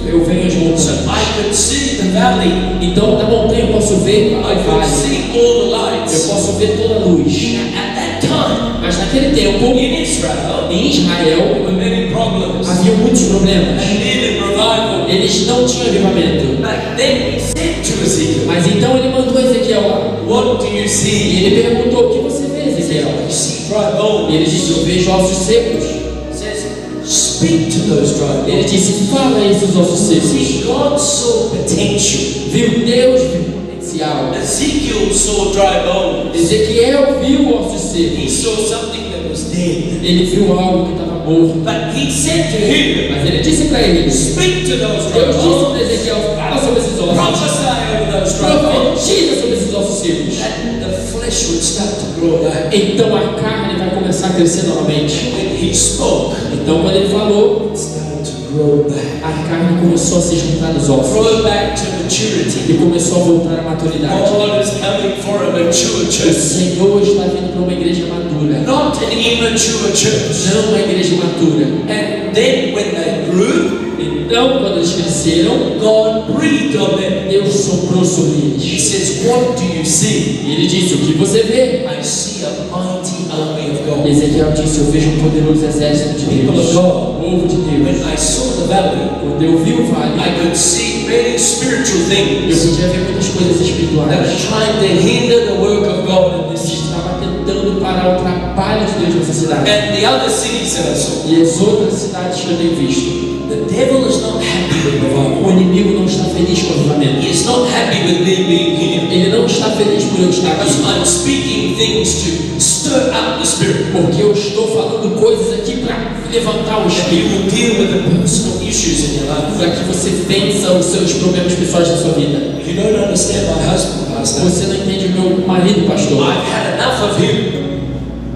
eu venho às
So
montanhas.
I could see the valley.
Então, da montanha eu posso ver
I
o
could
vale.
see all the
Eu
lights.
posso ver toda a luz.
At that time,
Mas naquele tempo,
in Israel,
em Israel,
there were many problems.
havia muitos problemas.
They needed revival.
Eles não tinham avivamento.
But then He said to Ezekiel,
Mas então ele mandou Ezequiel lá.
what do you
E
see?
ele perguntou, o que você vê,
He said,
Ezequiel?
I see dry bones.
E ele disse, eu vejo ossos secos.
He says, speak to those dry
Ele
bones.
disse, fala a esses ossos secos.
See, God saw potential.
Viu Deus, viu potencial.
Ezekiel saw dry bones.
Ezequiel viu ossos
He
secos.
saw something that was dead.
Ele viu algo que estava morto.
But he said to him,
Mas ele disse para ele,
speak to those dry
Deus disse
bones.
para Ezequiel, fala sobre esses ossos.
Prophesy over those dry bones.
Profetiza sobre esses ossos secos.
And the flesh would start to grow back.
Então a carne vai começar a crescer novamente.
When he spoke,
Então quando ele falou,
it started to grow back.
a carne começou a se juntar nos ossos.
Grow back to maturity.
E começou a voltar à maturidade.
God is coming for a mature
O
church.
Senhor está vindo para uma igreja madura.
Not an immature church.
Não uma igreja imatura.
And then when they grew,
Então, quando eles cresceram,
God breathed on them.
Deus soprou sobre
He
eles.
says, what do you see?
E ele disse, o que você vê?
I see a mighty army of God.
Ezequiel disse, eu vejo um poderoso exército de
People
Deus.
of God.
Povo de Deus.
When I saw the valley,
Quando eu vi o vale,
I could see many spiritual
eu
things
podia ver muitas coisas
that are
espirituais
trying to hinder the work of God in
que
this.
estava tentando voltando para o trabalho de Deus nessa cidade.
And the other cities that I saw,
E as outras cidades que eu tenho visto,
the devil is not happy with revival.
o inimigo não está feliz com o avivamento.
He is not happy with me being here.
Ele não está feliz por eu estar
Because
aqui.
I'm speaking things to stir up the spirit.
Porque eu estou falando coisas aqui para levantar o
And you
espírito.
will deal with the personal issues in your life.
Para que você vença os seus problemas pessoais da sua vida.
You don't understand my husband, Pastor.
Você não entende o meu marido, pastor.
I've had enough of him.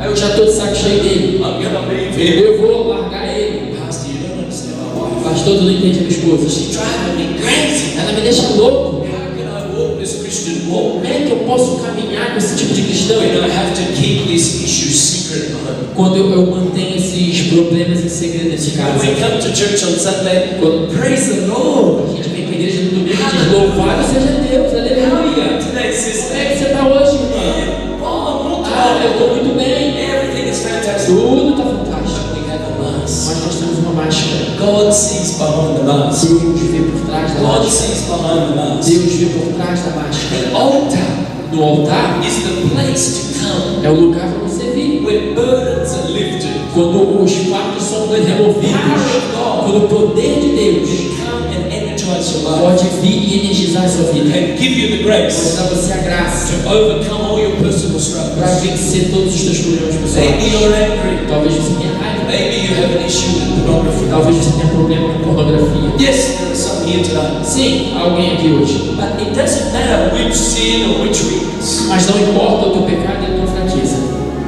Eu já estou de saco cheio dele.
I'm gonna leave him.
Eu vou largar ele.
Pastor, you don't understand my wife.
Pastor, tu não entende a minha esposa.
She's driving me crazy.
Ela me deixa louco.
How can I walk this Christian walk
Como é que eu posso caminhar com esse tipo de cristão?
when I have to keep these issues secret at home?
Quando eu mantenho esses problemas em segredo nesse
When
casa.
we come to church on Sunday,
Quando
praise the Lord.
a gente vem para a igreja no domingo e diz louvado seja Deus,
How are you
aleluia.
today,
Como
sister?
é que você está hoje, irmã?
Oh, I'm
Ah, eu estou muito bem.
Everything is fantastic.
Tudo está fantástico.
We have a mask.
Mas nós temos uma máscara.
God sees behind the mask.
Deus vê por trás da
God
máscara.
sees behind the mask.
Deus vê por trás da máscara.
The altar
No altar
is the place to come
é o lugar para você vir.
where burdens are lifted.
Quando os fardos são removidos, quando o poder de Deus
Come and energize your life
pode vir e energizar a sua vida,
and give you the
pode
grace
dar você a graça
to overcome all your personal
para
struggles.
vencer todos os teus problemas
Maybe
pessoais.
you're angry.
Talvez você tenha raiva,
Maybe you have an issue with pornography.
talvez você tenha problema com pornografia.
Yes, there are some here today.
Sim, há alguém aqui hoje.
But it doesn't matter which sin or which weakness.
Mas não importa o teu pecado e a tua fraqueza.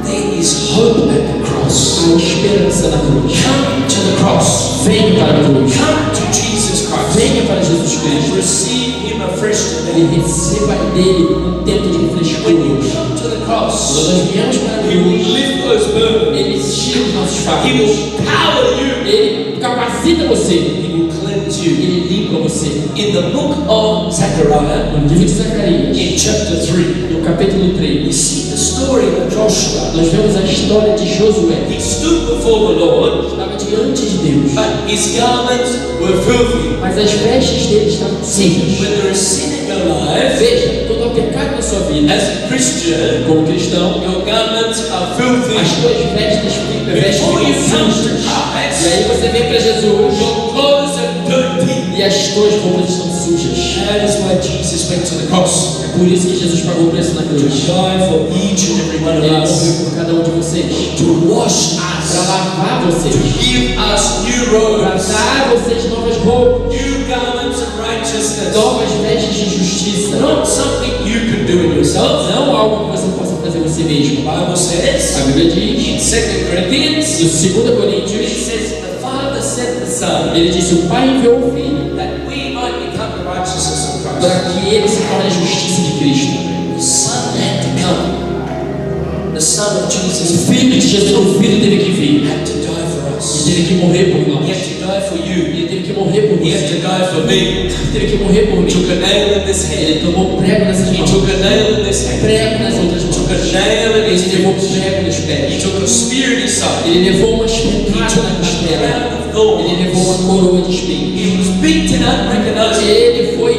There is hope at the cross.
Há esperança na cruz.
Come to the cross.
Venha para a cruz.
Come to Jesus Christ.
Venha para Jesus
And
Cristo.
receive Him afresh
E
today.
receba dele um tempo de refrescor.
When you
Quando
come to the cross,
nós viemos para a
He will
cruz,
lift those burdens.
ele tira os nossos
He
fardos.
will power you.
Ele capacita você.
He will cleanse you.
Ele limpa você.
In the book of Zechariah,
No livro de Zacarias,
in chapter 3,
no capítulo
we
3,
see the story of Joshua.
nós vemos a história de Josué.
He stood before the Lord,
Estava diante de Deus,
but his garments were filthy.
mas as vestes dele estavam sujas.
When there is sin in your life,
Veja, quando há pecado na sua vida,
as a Christian,
como cristão,
your garments are
as
filthy.
tuas vestes
Before you
ficam
come to
sujas. E
Christ,
aí você vem para Jesus
your clothes are dirty.
e as tuas roupas estão sujas.
That is why Jesus went to the cross
É por isso que Jesus pagou o preço na
to
cruz.
die for each and every one of
Ele
us,
morreu por cada um de vocês,
to wash
para
us,
lavar vocês,
to give us new
para
robes,
dar a vocês novas roupas,
new garments of righteousness.
novas vestes de justiça.
Not something you can do in yourself.
Não algo que você possa fazer você mesmo.
The Bible says
A Bíblia
in
diz,
2 Corinthians,
no 2
it
Coríntios,
says the Father sent the Son
ele disse: o Pai enviou o Filho
that we might become the righteousness of Christ.
para que ele se torne a justiça de Cristo.
The Son had to come. The Son of
O
Jesus
Filho de Jesus, o Filho teve que vir.
had to die for
Ele
us.
teve que morrer por
He
nós.
had to die for you.
Ele teve que morrer por
He had to
você.
die for me.
Ele teve que morrer por
He took
mim.
a nail in this
Ele
head.
tomou prego nessas
He
mãos,
took a nail in this hand.
prego nas outras
He took a
mãos.
nail in his
Ele levou
feet.
prego nos
He
pés.
took a spear in his side.
Ele levou uma
He
espetada
took
na
a
costela.
crown of
Ele levou uma
thorns.
coroa de espinhos.
He was beaten unrecognizable
Ele foi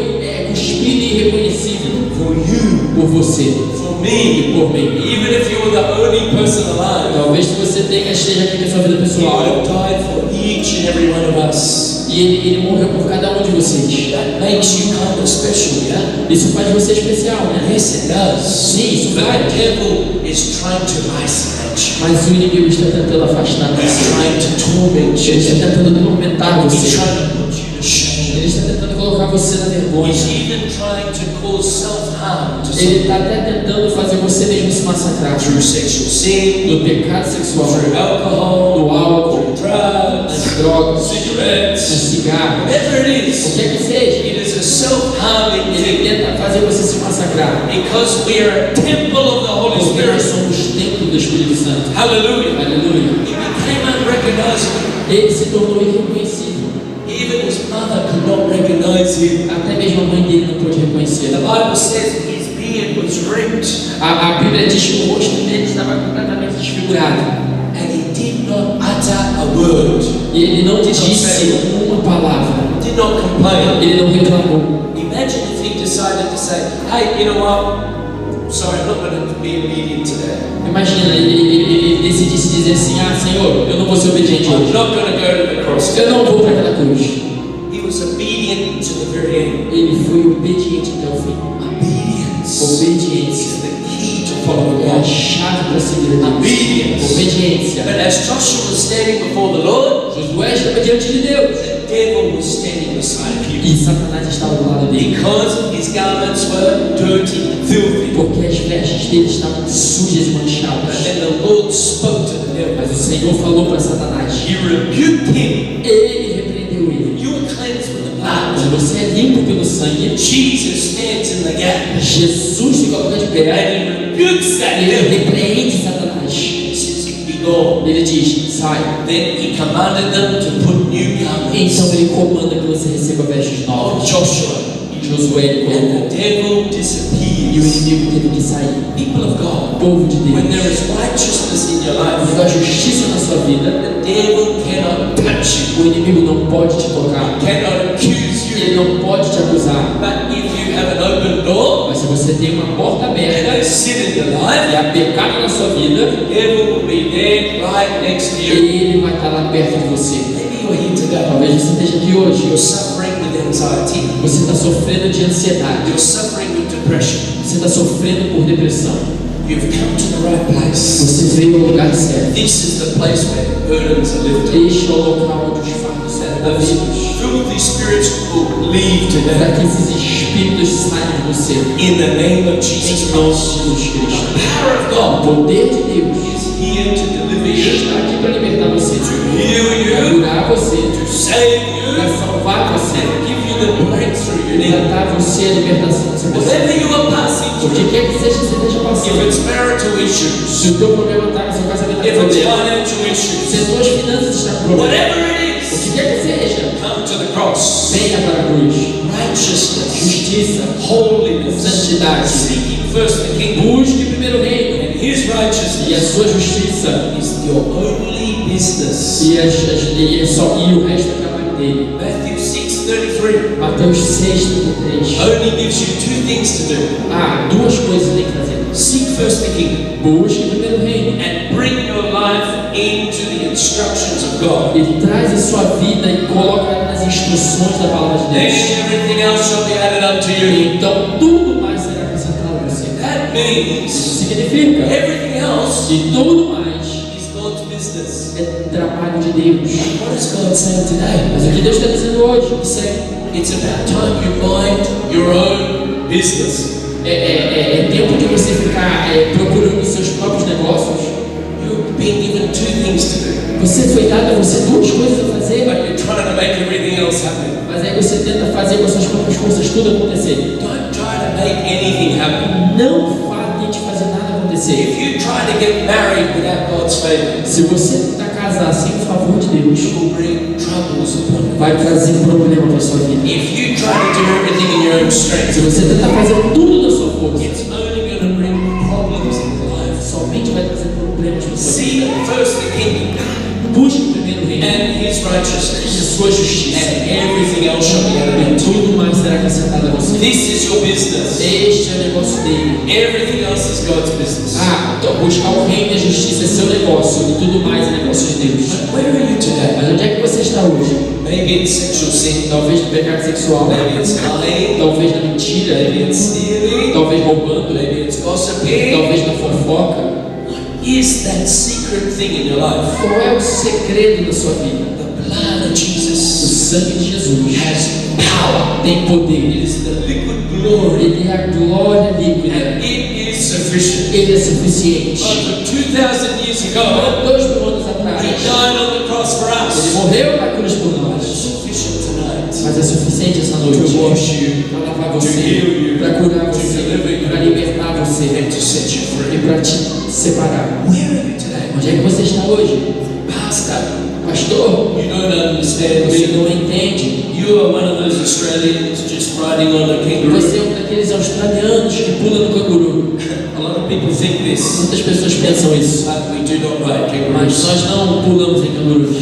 cuspido e irreconhecível
for you,
por você
for
e
me.
por mim.
Even if you were the only person alive,
Talvez você esteja aqui com a sua vida
He would
pessoal.
have died for each and every one of us.
E ele morreu por cada um de vocês.
That makes you kind of special, yeah?
Isso faz você especial, né?
Yes, it does.
Sim, isso
But
faz.
the devil is trying to isolate you.
Mas o inimigo está tentando afastar
He's
você.
trying to torment
Ele está
you.
tentando tormentar
He's
você.
trying to put you to shame.
Ele está tentando colocar você na vergonha.
He's even trying to cause self-harm to
Ele
some
está até tentando fazer você mesmo se massacrar.
through sexual sin,
No pecado sexual,
through alcohol,
no álcool,
through drugs,
nas drogas, no
cigarettes,
cigarro.
whatever it
O
is.
que é que seja?
It is a self-harming
Ele
thing
tenta fazer você se massacrar.
because we are a temple of the Holy
Porque nós
Spirit.
somos templo do Espírito Santo.
Hallelujah.
Aleluia.
He became unrecognizable.
Ele se tornou irreconhecível.
Even his mother could not recognize him.
Até mesmo a mãe dele não pôde reconhecer.
The Bible says his beard was ripped
A Bíblia diz que o rosto dele estava completamente desfigurado.
and he did not utter a word,
E ele não disse uma palavra.
did not complain.
Ele não reclamou.
Imagine if he decided to say, hey, you know what? sorry, I'm not going to be obedient today.
Imagina, ele decidisse dizer assim: ah, Senhor, eu não vou ser obediente
I'm
hoje.
not going to go to the cross.
Eu não vou para aquela cruz.
He was obedient to the very end.
Ele foi obediente até o fim.
Obedience
Obediência
is the key to following
é a
God.
chave para seguir a Deus.
Obedience.
Obediência.
But as Joshua was standing before the Lord,
Josué estava diante de Deus
the devil was standing beside him.
e Satanás estava do lado dele,
Because his garments were dirty and filthy.
porque as vestes dele estavam sujas e
And
manchadas.
then the Lord spoke to the devil.
Mas o Senhor falou para Satanás.
He rebuked him.
Ele repreendeu ele.
You are cleansed with the
Mas
blood.
você é limpo pelo sangue.
Jesus stands in the gap.
Jesus se coloca de pé.
And he rebukes that
Ele
devil.
repreende Satanás.
He says, be gone.
Ele diz: sai.
Then he commanded them to put new garments
Então ele comanda que você receba vestes
of
novas.
Joshua.
Josué ele colocou.
And the devil
E o
disappears.
inimigo teve que sair.
People of God,
Povo de
when there
Deus.
is righteousness in your
Quando
life,
há justiça na sua vida,
the devil cannot touch you,
o inimigo não pode te tocar.
cannot accuse
Ele
you.
não pode te acusar.
But if you have an open door
Mas se você tem uma porta
and
aberta
there's sin in your
e
life,
há pecado na sua vida,
the devil will be there right next to you.
ele vai estar lá perto de você.
Maybe you're here today.
Talvez você esteja aqui hoje.
You're suffering with anxiety.
Você está sofrendo de ansiedade.
You're suffering with depression.
Você está sofrendo por depressão.
You've come to the right place.
Você veio ao lugar certo.
This is the place where burdens are lifted.
Este é o local onde os fardos são
Those
removidos.
filthy spirits will leave today.
Para que esses espíritos saiam de você.
In the name of
Em
Jesus
nome de
Christ.
Jesus Cristo.
The power of
O
God
poder de Deus
is here to deliver you,
está aqui para libertar você,
to heal
para
you,
curar você,
to save
para
you,
salvar você,
and give you the breakthrough you
para
need.
dar a você a libertação que você precisa.
Whatever you are passing
O que
through,
quer que seja que você esteja
if
passando,
it's marital issues,
se o teu problema está com seu casamento
if
com
it's
Deus,
financial
se
issues,
as tuas finanças estão com problema,
whatever it
o
is,
que quer que seja,
come to the cross.
venha para a cruz.
Righteousness,
Justiça,
holiness,
santidade.
seeking first the kingdom
Busque primeiro o reino
and His
e a
righteousness
sua justiça
is your only business.
e o resto é trabalho dele.
Matthew 6:33
Mateus 6:33.
only gives you two things to do.
Ah, duas coisas tem que fazer.
Seek first the kingdom
Busque primeiro o reino
and bring your life into the instructions of God.
e traz a sua vida e coloca ela nas instruções da palavra de
Then
Deus.
everything else shall be added unto you.
Então tudo mais será acrescentado a você.
That
Isso
means
significa
everything else
que tudo mais
is God's business.
é trabalho de Deus.
What is God saying today?
Mas o que Deus está dizendo hoje?
He's saying it's about time you mind your own business.
É tempo de você ficar procurando os seus próprios negócios.
You've been given two things to do,
Você foi dado a você duas coisas a fazer,
but you're trying to make everything else happen.
mas aí você tenta fazer com as suas próprias forças tudo acontecer.
Don't try to make anything happen.
Não tente fazer nada acontecer.
If you try to get married without God's favor,
Se você tentar casar sem o favor de Deus,
it will bring troubles upon you.
vai trazer problema para sua vida.
If you try to do everything in your own
Se
strength,
você tentar fazer tudo da sua força,
it's only going to bring problems in your life.
somente vai trazer problemas para sua
Seek
vida.
first the kingdom
Busque primeiro o reino
and His
e
righteousness,
a sua justiça,
and everything else shall be added
e
unto you.
tudo mais será acrescentado a você.
This is your business.
Este é o negócio dele.
Everything else is God's business.
Então buscar o reino e a justiça é seu negócio e tudo mais é negócio de Deus.
But where are you today?
Mas onde é que você está hoje?
Maybe it's sexual sin.
Talvez no pecado sexual,
Maybe it's lying.
talvez na mentira,
Maybe it's stealing.
talvez roubando,
Maybe it's gossiping.
talvez na fofoca.
Is that secret thing in your life?
Qual é o segredo da sua vida?
The blood of
O
Jesus
sangue de Jesus
has power.
tem
It
poder.
is the liquid glory,
Ele é a glória líquida.
and it is sufficient.
Ele é suficiente.
Over 2,000 years ago,
Há 2000 anos atrás,
He died on the cross for
Ele
us.
morreu na cruz por
It's
nós.
sufficient tonight
Mas é suficiente essa noite
to wash you,
para lavar
to
você,
heal you,
para curar
to
você,
deliver you,
para libertar
and
você
to set you
e
free.
para te separar.
Where are you today?
Onde é que você está hoje?
Pastor,
Pastor,
you don't understand
você
me.
não entende.
You are one of those Australians just riding on a kangaroo.
Você é um daqueles australianos que pula no canguru.
A lot of people think this,
Muitas pessoas pensam isso,
but we do not ride
mas
kangaroos.
nós não pulamos em cangurus.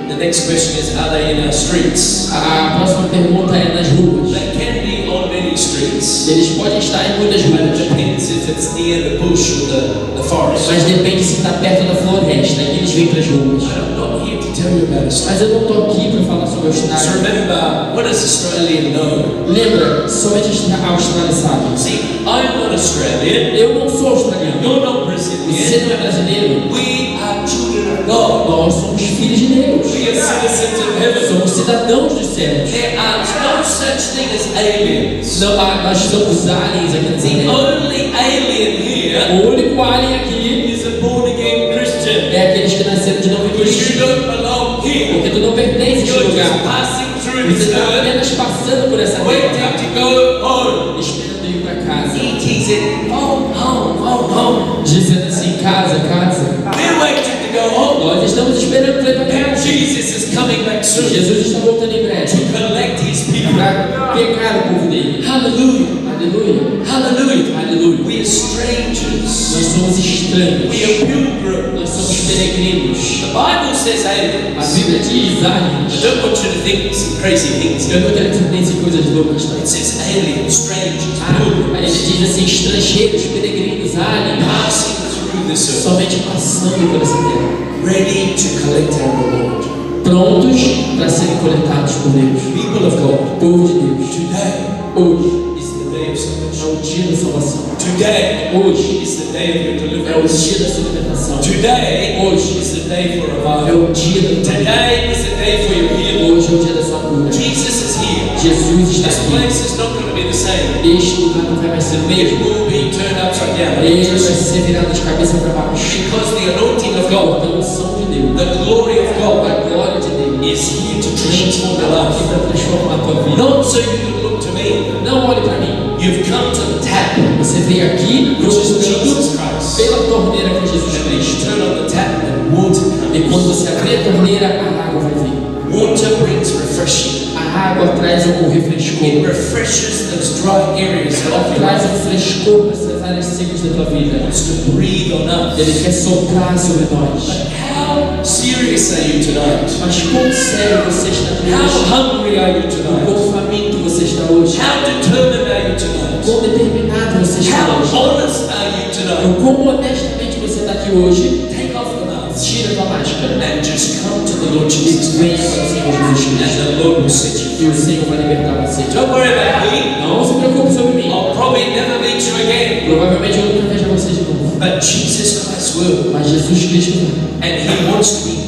The next question is, are they in our streets?
A próxima pergunta é nas ruas.
They can be on many streets. streets.
Eles podem estar em muitas
And it
ruas,
depends if it's near the bush or the forest.
mas depende se está perto da floresta, aí eles vêm para as ruas.
And I'm not here to tell you about Australia.
Mas eu não estou aqui para falar sobre a
So
Austrália.
remember, what does Australia know?
Lembra, somente a Austrália sabe.
See, I'm not Australian.
Eu não sou australiano,
You're not
você
Brazilian.
não é brasileiro.
We are children of God.
Nós somos filhos de Deus,
We are citizens of heaven.
somos cidadãos dos céus.
There are no such thing as aliens.
Não, nós somos aliens aqui na
The
Terra.
only alien here
O único alien aqui
is a born again Christian.
é aqueles que nasceram de novo em
Because you
Cristo.
don't belong here.
Porque tu não pertence a este
You're just
lugar.
passing through
Você
this
está
earth,
apenas passando por essa
waiting
terra,
to go home.
esperando ir para casa,
E.T. said, home, home, home, home.
dizendo assim: casa, casa.
We're waiting to go home.
Nós estamos esperando para ir para
And
casa.
Jesus is coming back soon
Jesus está voltando em breve
to collect his people.
para pegar o povo dele.
Hallelujah.
Aleluia,
Hallelujah.
aleluia.
We are strangers.
Nós somos estranhos,
We are pilgrims.
nós somos peregrinos.
The Bible says
A
aliens.
Bíblia diz
I
aliens.
don't want you to think some crazy things.
Eu não quero que você pense em coisas loucas, tá?
It says aliens, strangers,
Ele
pilgrims,
diz assim: estrangeiros, peregrinos, aliens,
passing through this earth,
somente passando por essa terra,
ready to collect our reward.
prontos para serem coletados por Deus.
People of God,
Povo de Deus,
today
hoje
is the day of
é
salvation.
o dia da salvação.
Today
Hoje
is the day of your
é o
deliverance.
dia da sua libertação.
Today
Hoje
is the day for
é
revival.
o dia da tua vida.
Today is the day for your healing.
Hoje é o dia da sua cura.
Jesus is here.
Jesus está
This
aqui.
place is not going to be the same.
Este lugar não vai mais ser o
It
mesmo.
will be turned upside down.
Ele vai ser virado de cabeça para baixo.
Because the anointing of God,
A unção de Deus,
the glory of God,
a glória de Deus,
is here to transform your
ela aqui
life.
para transformar a tua vida.
Not so you can look to me.
Não olhe para mim.
You've come to the tap,
Você veio aqui
which is Jesus
procurando
Christ.
pela torneira que é Jesus
And when you
Cristo.
turn on the tap, and water
E quando
comes.
você abrir a torneira, a água vai vir.
Water brings refreshing.
A água traz o refrescor.
It refreshes those dry areas
Ela
of your
traz
life.
o frescor para essas áreas secas da tua vida.
It wants to breathe on us.
Ele quer soprar sobre nós.
How serious are you tonight?
Mas quão sério você está
How
hoje?
hungry are you tonight?
Quão faminto você está hoje?
How determined are you tonight?
Quão determinado você está
How
hoje?
honest are you tonight?
Quão honestamente você está aqui hoje?
Take off the mask
Tira a tua máscara
and just come to the Lord
e
Jesus
venha
Christ.
para o Senhor Jesus Cristo.
And the Lord will set you
E o Senhor vai libertar você.
free. Don't worry about me.
Não se preocupe sobre mim.
I'll probably never meet you again.
Provavelmente eu nunca vejo você de novo.
But Jesus Christ will.
Mas Jesus Cristo vai.
And He wants to be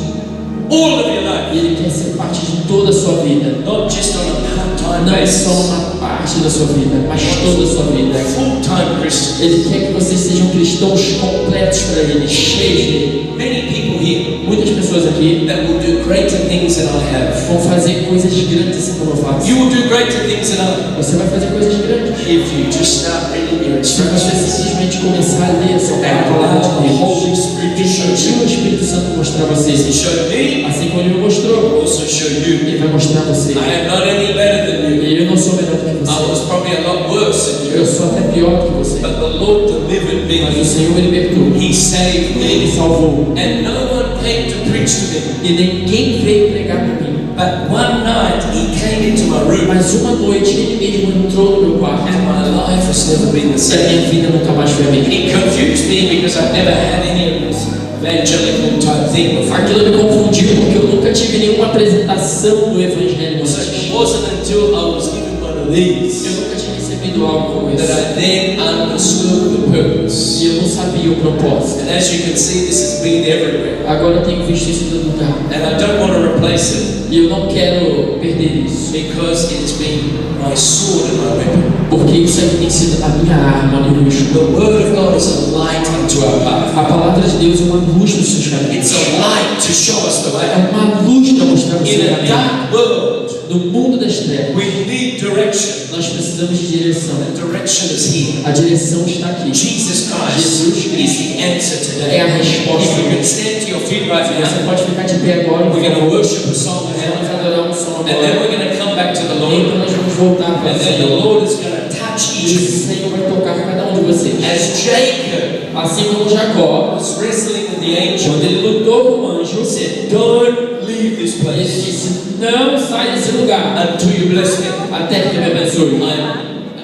all of your life.
E Ele quer ser parte de toda a sua vida.
Not just on a part-time
Não é
basis.
só uma parte da sua vida, mas toda a sua vida.
Full-time Christian.
Ele quer que vocês sejam cristãos completos para Ele, cheios dele.
Many people here
Muitas pessoas aqui
that will do greater things than I have.
vão fazer coisas grandes assim como eu faço.
You will do greater things than I.
Você vai fazer coisas grandes.
If you just start reading your
Se você
instructions
simplesmente começar a ler a sua
and
palavra
allow
de
the
Deus,
Holy Spirit to show
deixa
you.
o Espírito Santo mostrar a você.
He showed me,
Assim como Ele me mostrou,
also show you.
Ele vai mostrar a você.
I am not any better than you.
E eu não sou melhor do que
I
você.
was probably a lot worse than
Eu
you.
sou até pior que você.
But the Lord delivered
Mas o
me.
Senhor me libertou.
He saved
Ele
me.
salvou.
And no one came to preach to me.
E ninguém veio pregar para mim.
But one night he came into my room
Mas uma noite Ele mesmo entrou no meu quarto.
and my life has never been the
E a
same.
minha vida nunca mais foi a mesma.
It confused me because I've never had any of this evangelical type thing before.
Aquilo me confundiu porque eu nunca tive nenhuma apresentação do Evangelho
So
antes.
it wasn't until I was given one of
Eu
these
nunca tinha recebido algo como
that
esse.
I then understood the purpose.
E eu não sabia o propósito.
And as you can see, this has been everywhere.
Agora eu tenho visto isso em todo lugar.
And I don't want to replace it
E eu não quero perder isso.
because it's been my sword and my weapon.
Porque isso aqui tem sido a minha arma no meu
The
escudo.
word of God is a light unto our path.
A palavra de Deus é uma luz nos seus caminhos.
It's a light to show us the
É
way.
uma luz para mostrar o
In
seu
a
caminho.
dark world,
No mundo das trevas,
we need direction.
nós precisamos de direção.
The direction is here.
A direção está aqui.
Jesus Christ
Jesus
is the answer today.
é a resposta.
If you can stand to your feet right
Você
now,
pode ficar de pé agora.
we're going to worship a song
Vamos
now,
adorar um som
and then
agora.
we're going to come back to the
Então
Lord,
nós vamos voltar para o
and then the
Senhor.
Lord is going to touch
E
each
o
of you.
Senhor vai tocar cada um de vocês.
As Jacob
Assim como Jacó,
was wrestling with the angel,
quando ele lutou com o anjo,
he said, "Don't leave this
ele
place
disse: não sai desse lugar
until you bless me."
até que ele me abençoe.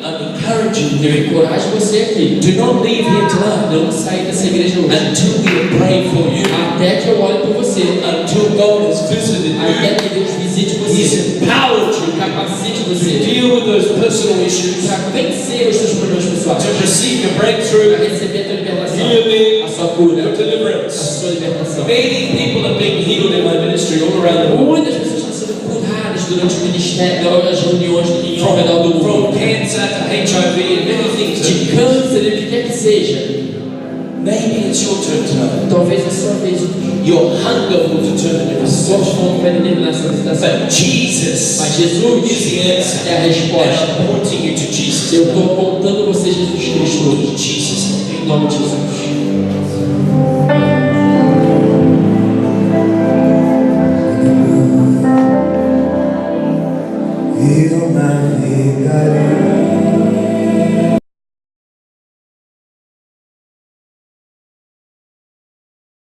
I'm encourage you
Eu encorajo você aqui.
do not leave here tonight
Não sair dessa igreja hoje.
until we have prayed for you,
Até que eu ore por você.
until God has visited
Até
you,
que Deus visite
He's
você.
empowered you
Capacite
to
você
deal with those personal issues,
para vencer os seus problemas pessoais.
to receive your
Para
breakthrough,
receber a tua libertação.
healing,
A sua cura.
your
A
deliverance.
sua libertação.
Many people are being healed in my ministry all around the world.
Muitas pessoas estão sendo curadas durante o ministério, as reuniões ao redor do
From
mundo.
cancer to HIV and many things.
De câncer, e o que quer que seja.
Maybe it's your turn tonight.
Talvez a sua vez.
Your hunger will determine your
A sua
decision.
fome vai determinar essa visitação.
But Jesus
Mas Jesus
is the answer.
é a
And
resposta.
I'm pointing you to Jesus.
Eu estou apontando você, Jesus Cristo,
In Jesus' name.
em nome de Jesus.
Eu navegarei